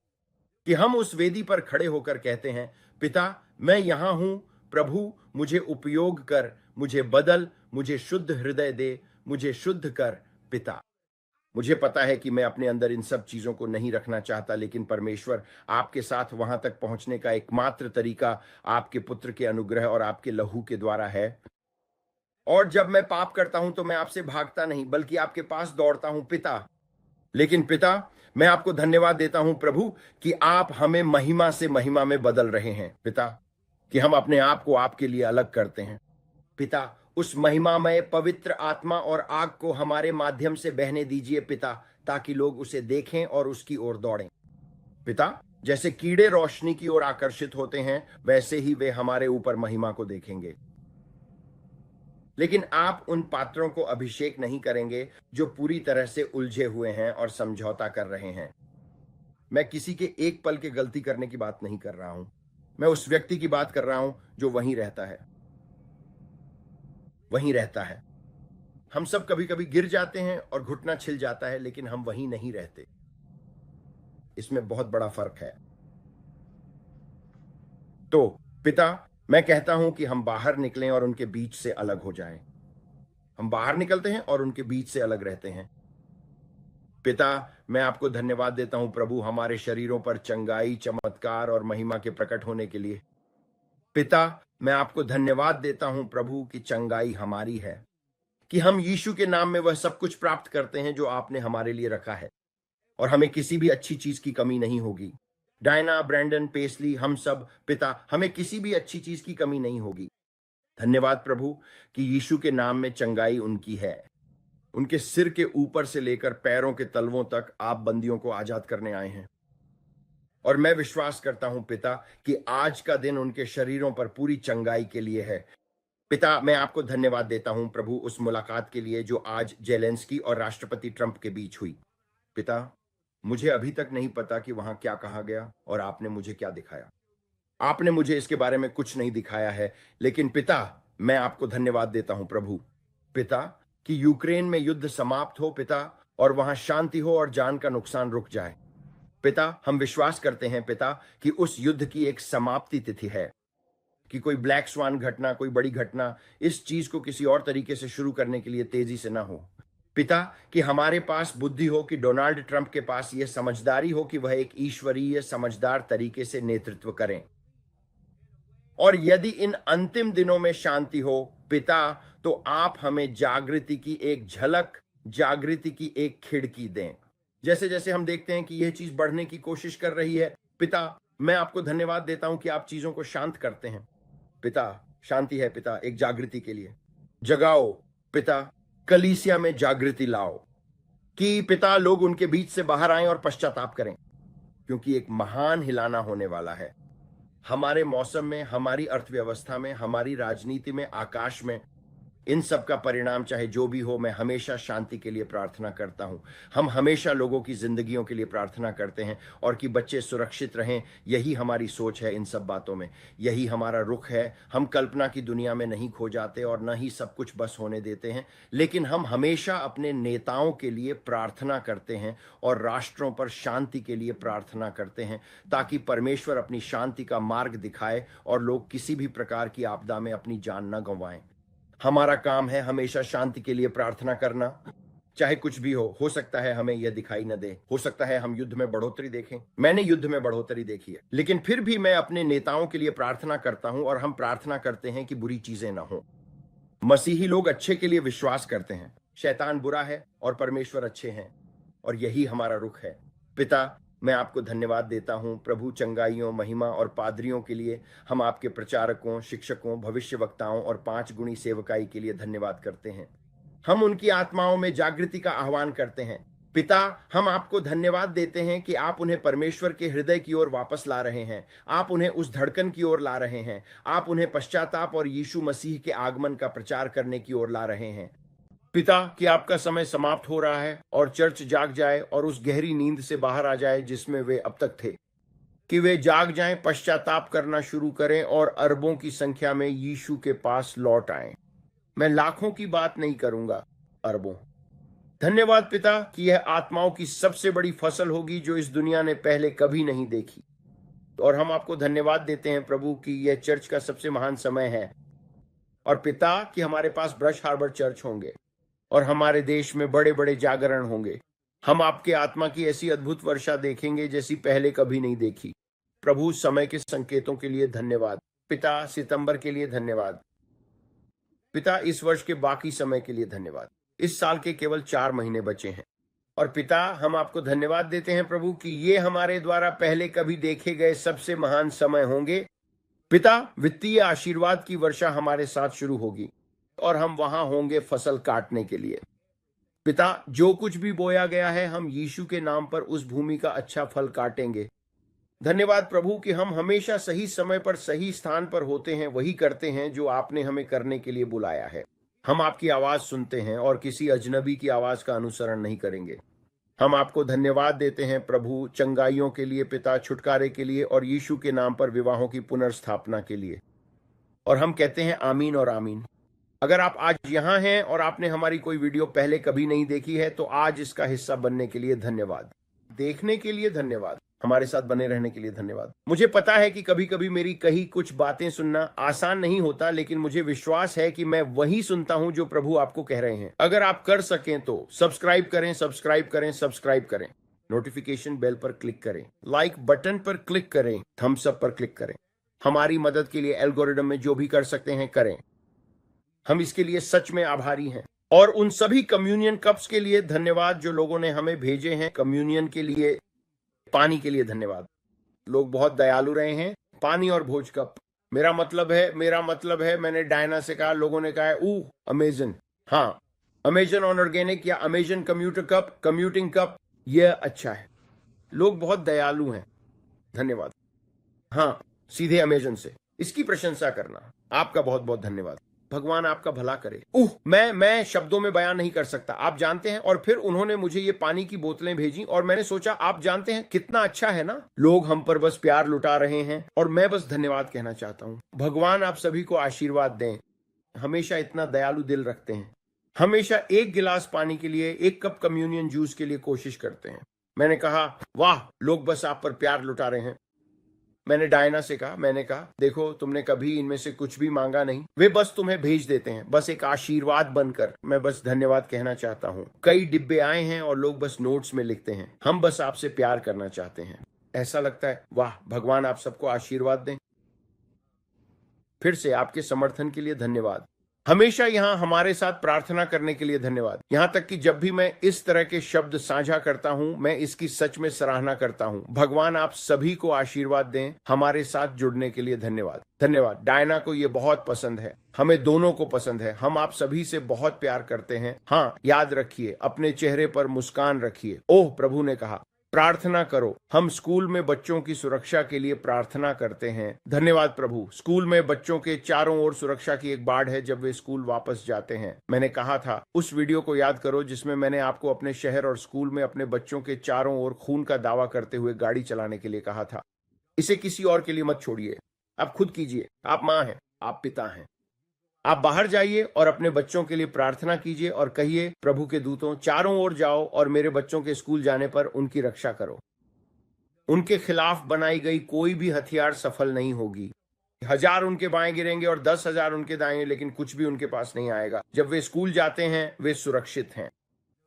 कि हम उस वेदी पर खड़े होकर कहते हैं पिता, मैं यहां हूं, प्रभु मुझे उपयोग कर, मुझे बदल, मुझे शुद्ध हृदय दे, मुझे शुद्ध कर पिता। मुझे पता है कि मैं अपने अंदर इन सब चीजों को नहीं रखना चाहता, लेकिन परमेश्वर, आपके साथ वहां तक पहुंचने का एकमात्र तरीका आपके पुत्र के अनुग्रह और आपके लहू के द्वारा है। और जब मैं पाप करता हूं तो मैं आपसे भागता नहीं, बल्कि आपके पास दौड़ता हूं पिता। लेकिन पिता, मैं आपको धन्यवाद देता हूं प्रभु कि आप हमें महिमा से महिमा में बदल रहे हैं पिता, कि हम अपने आप को आपके लिए अलग करते हैं पिता। उस महिमामय पवित्र आत्मा और आग को हमारे माध्यम से बहने दीजिए पिता, ताकि लोग उसे देखें और उसकी ओर दौड़ें पिता। जैसे कीड़े रोशनी की ओर आकर्षित होते हैं, वैसे ही वे हमारे ऊपर महिमा को देखेंगे। लेकिन आप उन पात्रों को अभिषेक नहीं करेंगे जो पूरी तरह से उलझे हुए हैं और समझौता कर रहे हैं। मैं किसी के एक पल के गलती करने की बात नहीं कर रहा हूं, मैं उस व्यक्ति की बात कर रहा हूं जो वहीं रहता है, वहीं रहता है। हम सब कभी कभी गिर जाते हैं और घुटना छिल जाता है, लेकिन हम वहीं नहीं रहते। इसमें बहुत बड़ा फर्क है। तो पिता, मैं कहता हूं कि हम बाहर निकलें और उनके बीच से अलग हो जाएं। हम बाहर निकलते हैं और उनके बीच से अलग रहते हैं पिता। मैं आपको धन्यवाद देता हूं प्रभु, हमारे शरीरों पर चंगाई, चमत्कार और महिमा के प्रकट होने के लिए पिता। मैं आपको धन्यवाद देता हूं प्रभु कि चंगाई हमारी है, कि हम यीशु के नाम में वह सब कुछ प्राप्त करते हैं जो आपने हमारे लिए रखा है, और हमें किसी भी अच्छी चीज की कमी नहीं होगी। डायना, ब्रैंडन, पेसली, हम सब पिता, हमें किसी भी अच्छी चीज की कमी नहीं होगी। धन्यवाद प्रभु कि यीशु के नाम में चंगाई उनकी है। उनके सिर के ऊपर से लेकर पैरों के तलवों तक आप बंदियों को आजाद करने आए हैं। और मैं विश्वास करता हूं पिता कि आज का दिन उनके शरीरों पर पूरी चंगाई के लिए है पिता। मैं आपको धन्यवाद देता हूं प्रभु उस मुलाकात के लिए जो आज जेलेंस्की और राष्ट्रपति ट्रंप के बीच हुई पिता। मुझे अभी तक नहीं पता कि वहां क्या कहा गया और आपने मुझे क्या दिखाया। आपने मुझे इसके बारे में कुछ नहीं दिखाया है, लेकिन पिता, मैं आपको धन्यवाद देता हूं प्रभु पिता कि यूक्रेन में युद्ध समाप्त हो पिता, और वहां शांति हो और जान का नुकसान रुक जाए पिता। हम विश्वास करते हैं पिता कि उस युद्ध की एक समाप्ति तिथि है, कि कोई ब्लैक स्वान घटना, कोई बड़ी घटना इस चीज को किसी और तरीके से शुरू करने के लिए तेजी से ना हो पिता। कि हमारे पास बुद्धि हो, कि डोनाल्ड ट्रंप के पास यह समझदारी हो कि वह एक ईश्वरीय समझदार तरीके से नेतृत्व करें। और यदि इन अंतिम दिनों में शांति हो पिता, तो आप हमें जागृति की एक झलक, जागृति की एक खिड़की दें। जैसे जैसे हम देखते हैं कि यह चीज बढ़ने की कोशिश कर रही है पिता, मैं आपको धन्यवाद देता हूं कि आप चीजों को शांत करते हैं पिता। शांति है पिता, एक जागृति के लिए जगाओ पिता, कलीसिया में जागृति लाओ, कि पिता लोग उनके बीच से बाहर आएं और पश्चाताप करें, क्योंकि एक महान हिलाना होने वाला है हमारे मौसम में, हमारी अर्थव्यवस्था में, हमारी राजनीति में, आकाश में। इन सब का परिणाम चाहे जो भी हो, मैं हमेशा शांति के लिए प्रार्थना करता हूं। हम हमेशा लोगों की जिंदगियों के लिए प्रार्थना करते हैं और कि बच्चे सुरक्षित रहें। यही हमारी सोच है इन सब बातों में, यही हमारा रुख है। हम कल्पना की दुनिया में नहीं खो जाते और न ही सब कुछ बस होने देते हैं, लेकिन हम हमेशा अपने नेताओं के लिए प्रार्थना करते हैं और राष्ट्रों पर शांति के लिए प्रार्थना करते हैं, ताकि परमेश्वर अपनी शांति का मार्ग दिखाए और लोग किसी भी प्रकार की आपदा में अपनी जान न गंवाएं। हमारा काम है हमेशा शांति के लिए प्रार्थना करना, चाहे कुछ भी हो सकता है हमें यह दिखाई न दे, हो सकता है हम युद्ध में बढ़ोतरी देखें। मैंने युद्ध में बढ़ोतरी देखी है, लेकिन फिर भी मैं अपने नेताओं के लिए प्रार्थना करता हूं और हम प्रार्थना करते हैं कि बुरी चीजें ना हो। मसीही लोग अच्छे के लिए विश्वास करते हैं, शैतान बुरा है और परमेश्वर अच्छे हैं, और यही हमारा रुख है पिता। मैं आपको धन्यवाद देता हूं प्रभु, चंगाइयों, महिमा और पादरियों के लिए। हम आपके प्रचारकों, शिक्षकों, भविष्यवक्ताओं और 5 गुणी सेवकाई के लिए धन्यवाद करते हैं। हम उनकी आत्माओं में जागृति का आह्वान करते हैं पिता। हम आपको धन्यवाद देते हैं कि आप उन्हें परमेश्वर के हृदय की ओर वापस ला रहे हैं, आप उन्हें उस धड़कन की ओर ला रहे हैं, आप उन्हें पश्चाताप और यीशु मसीह के आगमन का प्रचार करने की ओर ला रहे हैं पिता। कि आपका समय समाप्त हो रहा है और चर्च जाग जाए और उस गहरी नींद से बाहर आ जाए जिसमें वे अब तक थे। कि वे जाग जाएं, पश्चाताप करना शुरू करें और अरबों की संख्या में यीशु के पास लौट आएं। मैं लाखों की बात नहीं करूंगा, अरबों। धन्यवाद पिता कि यह आत्माओं की सबसे बड़ी फसल होगी जो इस दुनिया ने पहले कभी नहीं देखी। और हम आपको धन्यवाद देते हैं प्रभु कि यह चर्च का सबसे महान समय है। और पिता कि हमारे पास ब्रश हार्बर चर्च होंगे और हमारे देश में बड़े बड़े जागरण होंगे। हम आपके आत्मा की ऐसी अद्भुत वर्षा देखेंगे जैसी पहले कभी नहीं देखी। प्रभु, समय के संकेतों के लिए धन्यवाद। पिता, सितंबर के लिए धन्यवाद। पिता, इस वर्ष के बाकी समय के लिए धन्यवाद। इस साल के केवल 4 महीने बचे हैं। और पिता, हम आपको धन्यवाद देते हैं प्रभु कि ये हमारे द्वारा पहले कभी देखे गए सबसे महान समय होंगे। पिता, वित्तीय आशीर्वाद की वर्षा हमारे साथ शुरू होगी और हम वहां होंगे फसल काटने के लिए। पिता, जो कुछ भी बोया गया है हम यीशु के नाम पर उस भूमि का अच्छा फल काटेंगे। धन्यवाद प्रभु कि हम हमेशा सही समय पर सही स्थान पर होते हैं, वही करते हैं जो आपने हमें करने के लिए बुलाया है। हम आपकी आवाज सुनते हैं और किसी अजनबी की आवाज का अनुसरण नहीं करेंगे। हम आपको धन्यवाद देते हैं प्रभु, चंगाइयों के लिए पिता, छुटकारे के लिए और यीशु के नाम पर विवाहों की पुनर्स्थापना के लिए। और हम कहते हैं आमीन और आमीन। अगर आप आज यहाँ हैं और आपने हमारी कोई वीडियो पहले कभी नहीं देखी है तो आज इसका हिस्सा बनने के लिए धन्यवाद। देखने के लिए धन्यवाद। हमारे साथ बने रहने के लिए धन्यवाद। मुझे पता है कि कभी कभी मेरी कही कुछ बातें सुनना आसान नहीं होता, लेकिन मुझे विश्वास है कि मैं वही सुनता हूं जो प्रभु आपको कह रहे हैं। अगर आप कर सकें तो सब्सक्राइब करें, सब्सक्राइब करें, सब्सक्राइब करें, नोटिफिकेशन बेल पर क्लिक करें, लाइक बटन पर क्लिक करें, थम्स अप पर क्लिक करें। हमारी मदद के लिए एल्गोरिदम में जो भी कर सकते हैं करें। हम इसके लिए सच में आभारी हैं। और उन सभी कम्युनियन कप्स के लिए धन्यवाद जो लोगों ने हमें भेजे हैं। कम्युनियन के लिए, पानी के लिए धन्यवाद। लोग बहुत दयालु रहे हैं। पानी और भोज कप, मेरा मतलब है मैंने डायना से कहा, लोगों ने कहा है अमेजन। हाँ, अमेजन ऑन ऑर्गेनिक या Amazon commuter cup, commuting cup, यह अच्छा है। लोग बहुत दयालु हैं, धन्यवाद। हाँ, सीधे अमेजन से, इसकी प्रशंसा करना। आपका बहुत बहुत धन्यवाद। भगवान आपका भला करे। मैं शब्दों में बयान नहीं कर सकता, आप जानते हैं। और फिर उन्होंने मुझे ये पानी की बोतलें भेजी और मैंने सोचा, आप जानते हैं कितना अच्छा है ना, लोग हम पर बस प्यार लुटा रहे हैं और मैं बस धन्यवाद कहना चाहता हूँ। भगवान आप सभी को आशीर्वाद दें। हमेशा इतना दयालु दिल रखते हैं। हमेशा 1 गिलास पानी के लिए, 1 कप कम्युनियन जूस के लिए कोशिश करते हैं। मैंने कहा, वाह, लोग बस आप पर प्यार लुटा रहे हैं। मैंने डायना से कहा, मैंने कहा, देखो तुमने कभी इनमें से कुछ भी मांगा नहीं, वे बस तुम्हें भेज देते हैं, बस एक आशीर्वाद बनकर। मैं बस धन्यवाद कहना चाहता हूँ। कई डिब्बे आए हैं और लोग बस नोट्स में लिखते हैं, हम बस आपसे प्यार करना चाहते हैं। ऐसा लगता है, वाह, भगवान आप सबको आशीर्वाद दें। फिर से आपके समर्थन के लिए धन्यवाद। हमेशा यहाँ हमारे साथ प्रार्थना करने के लिए धन्यवाद। यहाँ तक कि जब भी मैं इस तरह के शब्द साझा करता हूँ, मैं इसकी सच में सराहना करता हूँ। भगवान आप सभी को आशीर्वाद दें। हमारे साथ जुड़ने के लिए धन्यवाद। धन्यवाद। डायना को ये बहुत पसंद है, हमें दोनों को पसंद है। हम आप सभी से बहुत प्यार करते हैं। हाँ, याद रखिए, अपने चेहरे पर मुस्कान रखिए। प्रभु ने कहा, प्रार्थना करो। हम स्कूल में बच्चों की सुरक्षा के लिए प्रार्थना करते हैं। धन्यवाद प्रभु। स्कूल में बच्चों के चारों ओर सुरक्षा की एक बाड़ है जब वे स्कूल वापस जाते हैं। मैंने कहा था, उस वीडियो को याद करो जिसमें मैंने आपको अपने शहर और स्कूल में अपने बच्चों के चारों ओर खून का दावा करते हुए गाड़ी चलाने के लिए कहा था। इसे किसी और के लिए मत छोड़िए, आप खुद कीजिए। आप माँ हैं, आप पिता हैं। आप बाहर जाइए और अपने बच्चों के लिए प्रार्थना कीजिए और कहिए, प्रभु के दूतों, चारों ओर जाओ और मेरे बच्चों के स्कूल जाने पर उनकी रक्षा करो। उनके खिलाफ बनाई गई कोई भी हथियार सफल नहीं होगी। 1000 उनके बाएं गिरेंगे और 10,000 उनके दाएं, लेकिन कुछ भी उनके पास नहीं आएगा। जब वे स्कूल जाते हैं वे सुरक्षित हैं।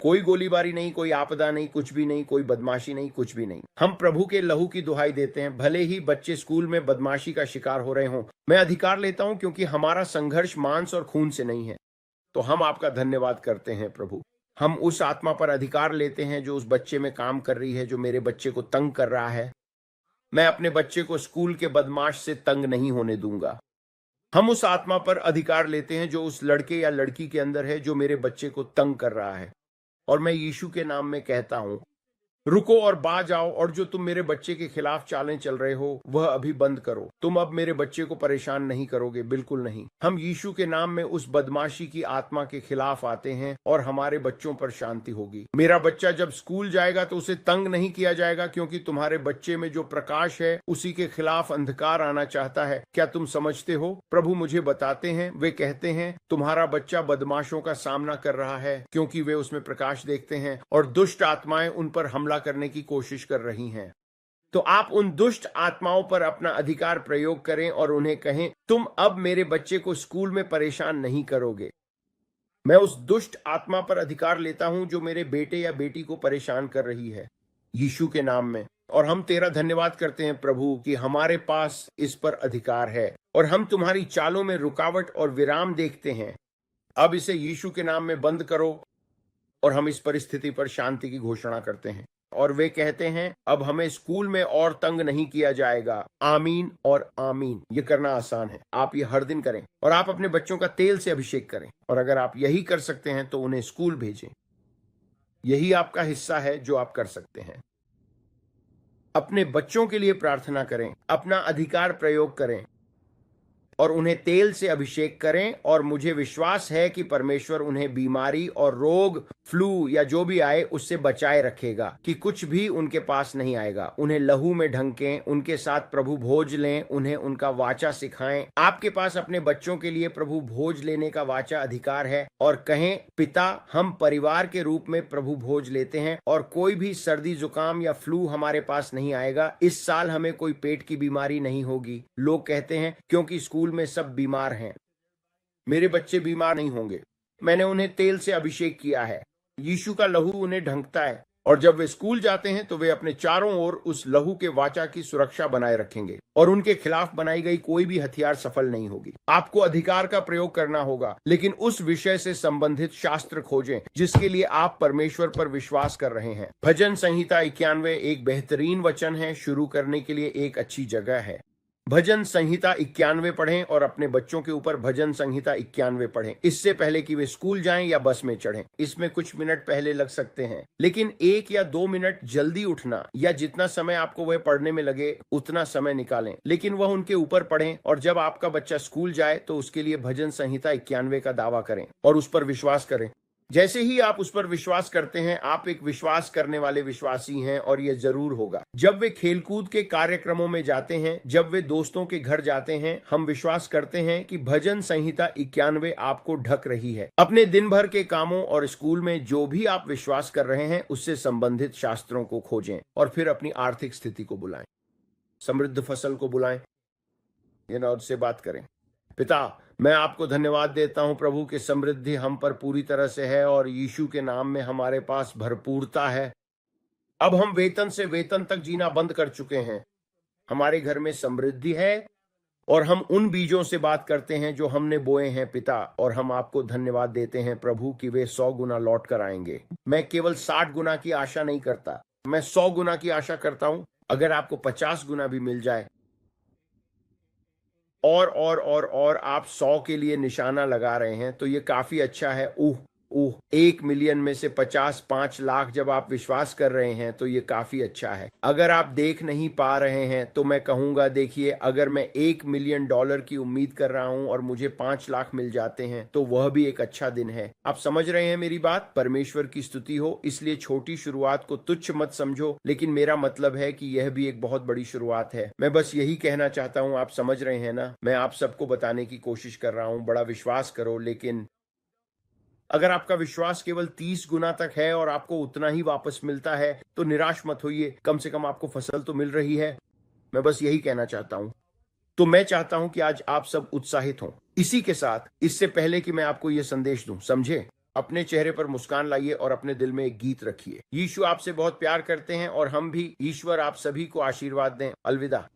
कोई गोलीबारी नहीं, कोई आपदा नहीं, कुछ भी नहीं, कोई बदमाशी नहीं, कुछ भी नहीं। हम प्रभु के लहू की दुहाई देते हैं, भले ही बच्चे स्कूल में बदमाशी का शिकार हो रहे हों। मैं अधिकार लेता हूं क्योंकि हमारा संघर्ष मांस और खून से नहीं है। तो हम आपका धन्यवाद करते हैं प्रभु। हम उस आत्मा पर अधिकार लेते हैं जो उस बच्चे में काम कर रही है, जो मेरे बच्चे को तंग कर रहा है। मैं अपने बच्चे को स्कूल के बदमाश से तंग नहीं होने दूंगा। हम उस आत्मा पर अधिकार लेते हैं जो उस लड़के या लड़की के अंदर है, जो मेरे बच्चे को तंग कर रहा है। और मैं यीशु के नाम में कहता हूं, रुको और बाज आओ, और जो तुम मेरे बच्चे के खिलाफ चालें चल रहे हो वह अभी बंद करो। तुम अब मेरे बच्चे को परेशान नहीं करोगे, बिल्कुल नहीं। हम यीशु के नाम में उस बदमाशी की आत्मा के खिलाफ आते हैं और हमारे बच्चों पर शांति होगी। मेरा बच्चा जब स्कूल जाएगा तो उसे तंग नहीं किया जाएगा, क्योंकि तुम्हारे बच्चे में जो प्रकाश है उसी के खिलाफ अंधकार आना चाहता है। क्या तुम समझते हो? प्रभु मुझे बताते हैं, वे कहते हैं तुम्हारा बच्चा बदमाशों का सामना कर रहा है क्योंकि वे उसमें प्रकाश देखते हैं और दुष्ट आत्माएं उन पर हमला करने की कोशिश कर रही हैं। तो आप उन दुष्ट आत्माओं पर अपना अधिकार प्रयोग करें और उन्हें कहें, तुम अब मेरे बच्चे को स्कूल में परेशान नहीं करोगे। मैं उस दुष्ट आत्मा पर अधिकार लेता हूं जो मेरे बेटे या बेटी को परेशान कर रही है, यीशु के नाम में। और हम तेरा धन्यवाद करते हैं प्रभु कि हमारे पास इस पर अधिकार है, और हम तुम्हारी चालों में रुकावट और विराम देखते हैं। अब इसे यीशु के नाम में बंद करो, और हम इस परिस्थिति पर शांति की घोषणा करते हैं। और वे कहते हैं, अब हमें स्कूल में और तंग नहीं किया जाएगा। आमीन और आमीन। ये करना आसान है, आप ये हर दिन करें, और आप अपने बच्चों का तेल से अभिषेक करें, और अगर आप यही कर सकते हैं तो उन्हें स्कूल भेजें। यही आपका हिस्सा है जो आप कर सकते हैं। अपने बच्चों के लिए प्रार्थना करें, अपना अधिकार प्रयोग करें, और उन्हें तेल से अभिषेक करें। और मुझे विश्वास है कि परमेश्वर उन्हें बीमारी और रोग, फ्लू या जो भी आए उससे बचाए रखेगा, कि कुछ भी उनके पास नहीं आएगा। उन्हें लहू में ढंकें, उनके साथ प्रभु भोज लें, उन्हें उनका वाचा सिखाएं। आपके पास अपने बच्चों के लिए प्रभु भोज लेने का वाचा अधिकार है, और कहें, पिता हम परिवार के रूप में प्रभु भोज लेते हैं, और कोई भी सर्दी जुकाम या फ्लू हमारे पास नहीं आएगा। इस साल हमें कोई पेट की बीमारी नहीं होगी। लोग कहते हैं क्योंकि स्कूल में सब बीमार हैं। मेरे बच्चे बीमार नहीं होंगे, मैंने उन्हें तेल से अभिषेक किया है। यीशु का लहू उन्हें ढंकता है, और जब वे स्कूल जाते हैं तो वे अपने चारों ओर उस लहू के वाचा की सुरक्षा बनाए रखेंगे, और उनके खिलाफ बनाई गई कोई भी हथियार सफल नहीं होगी। आपको अधिकार का प्रयोग करना होगा, लेकिन उस विषय से संबंधित शास्त्र खोजें जिसके लिए आप परमेश्वर पर विश्वास कर रहे हैं। भजन संहिता 91 एक बेहतरीन वचन है, शुरू करने के लिए एक अच्छी जगह है। भजन संहिता 91 पढ़ें, और अपने बच्चों के ऊपर भजन संहिता 91 पढ़ें, इससे पहले कि वे स्कूल जाएं या बस में चढ़ें। इसमें कुछ मिनट पहले लग सकते हैं, लेकिन 1 या 2 मिनट जल्दी उठना, या जितना समय आपको वह पढ़ने में लगे उतना समय निकालें, लेकिन वह उनके ऊपर पढ़ें। और जब आपका बच्चा स्कूल जाए तो उसके लिए भजन संहिता 91 का दावा करें और उस पर विश्वास करें। जैसे ही आप उस पर विश्वास करते हैं, आप एक विश्वास करने वाले विश्वासी हैं, और यह जरूर होगा। जब वे खेलकूद के कार्यक्रमों में जाते हैं, जब वे दोस्तों के घर जाते हैं, हम विश्वास करते हैं कि भजन संहिता 91 आपको ढक रही है। अपने दिन भर के कामों और स्कूल में जो भी आप विश्वास कर रहे हैं उससे संबंधित शास्त्रों को खोजें, और फिर अपनी आर्थिक स्थिति को बुलाएं, समृद्ध फसल को बुलाएं, उससे बात करें। पिता, मैं आपको धन्यवाद देता हूं प्रभु कि समृद्धि हम पर पूरी तरह से है, और यीशु के नाम में हमारे पास भरपूरता है। अब हम वेतन से वेतन तक जीना बंद कर चुके हैं। हमारे घर में समृद्धि है, और हम उन बीजों से बात करते हैं जो हमने बोए हैं पिता, और हम आपको धन्यवाद देते हैं प्रभु कि वे 100 गुना लौट कर आएंगे। मैं केवल 60 गुना की आशा नहीं करता, मैं 100 गुना की आशा करता हूं। अगर आपको 50 गुना भी मिल जाए, और आप 100 के लिए निशाना लगा रहे हैं, तो ये काफी अच्छा है। 1 मिलियन में से 50, 5 लाख जब आप विश्वास कर रहे हैं तो ये काफी अच्छा है। अगर आप देख नहीं पा रहे हैं तो मैं कहूंगा, देखिए, अगर मैं $1 मिलियन की उम्मीद कर रहा हूं और मुझे 5 लाख मिल जाते हैं तो वह भी एक अच्छा दिन है। आप समझ रहे हैं मेरी बात? परमेश्वर की स्तुति हो। इसलिए छोटी शुरुआत को तुच्छ मत समझो, लेकिन मेरा मतलब है कि यह भी एक बहुत बड़ी शुरुआत है। मैं बस यही कहना चाहता हूं, आप समझ रहे हैं ना? मैं आप सबको बताने की कोशिश कर रहा हूं, बड़ा विश्वास करो। लेकिन अगर आपका विश्वास केवल 30 गुना तक है और आपको उतना ही वापस मिलता है तो निराश मत होइए, कम से कम आपको फसल तो मिल रही है। मैं बस यही कहना चाहता हूं। तो मैं चाहता हूं कि आज आप सब उत्साहित हों। इसी के साथ, इससे पहले कि मैं आपको यह संदेश दूं, समझे, अपने चेहरे पर मुस्कान लाइए और अपने दिल में एक गीत रखिए। यीशु आपसे बहुत प्यार करते हैं, और हम भी। ईश्वर आप सभी को आशीर्वाद दें। अलविदा।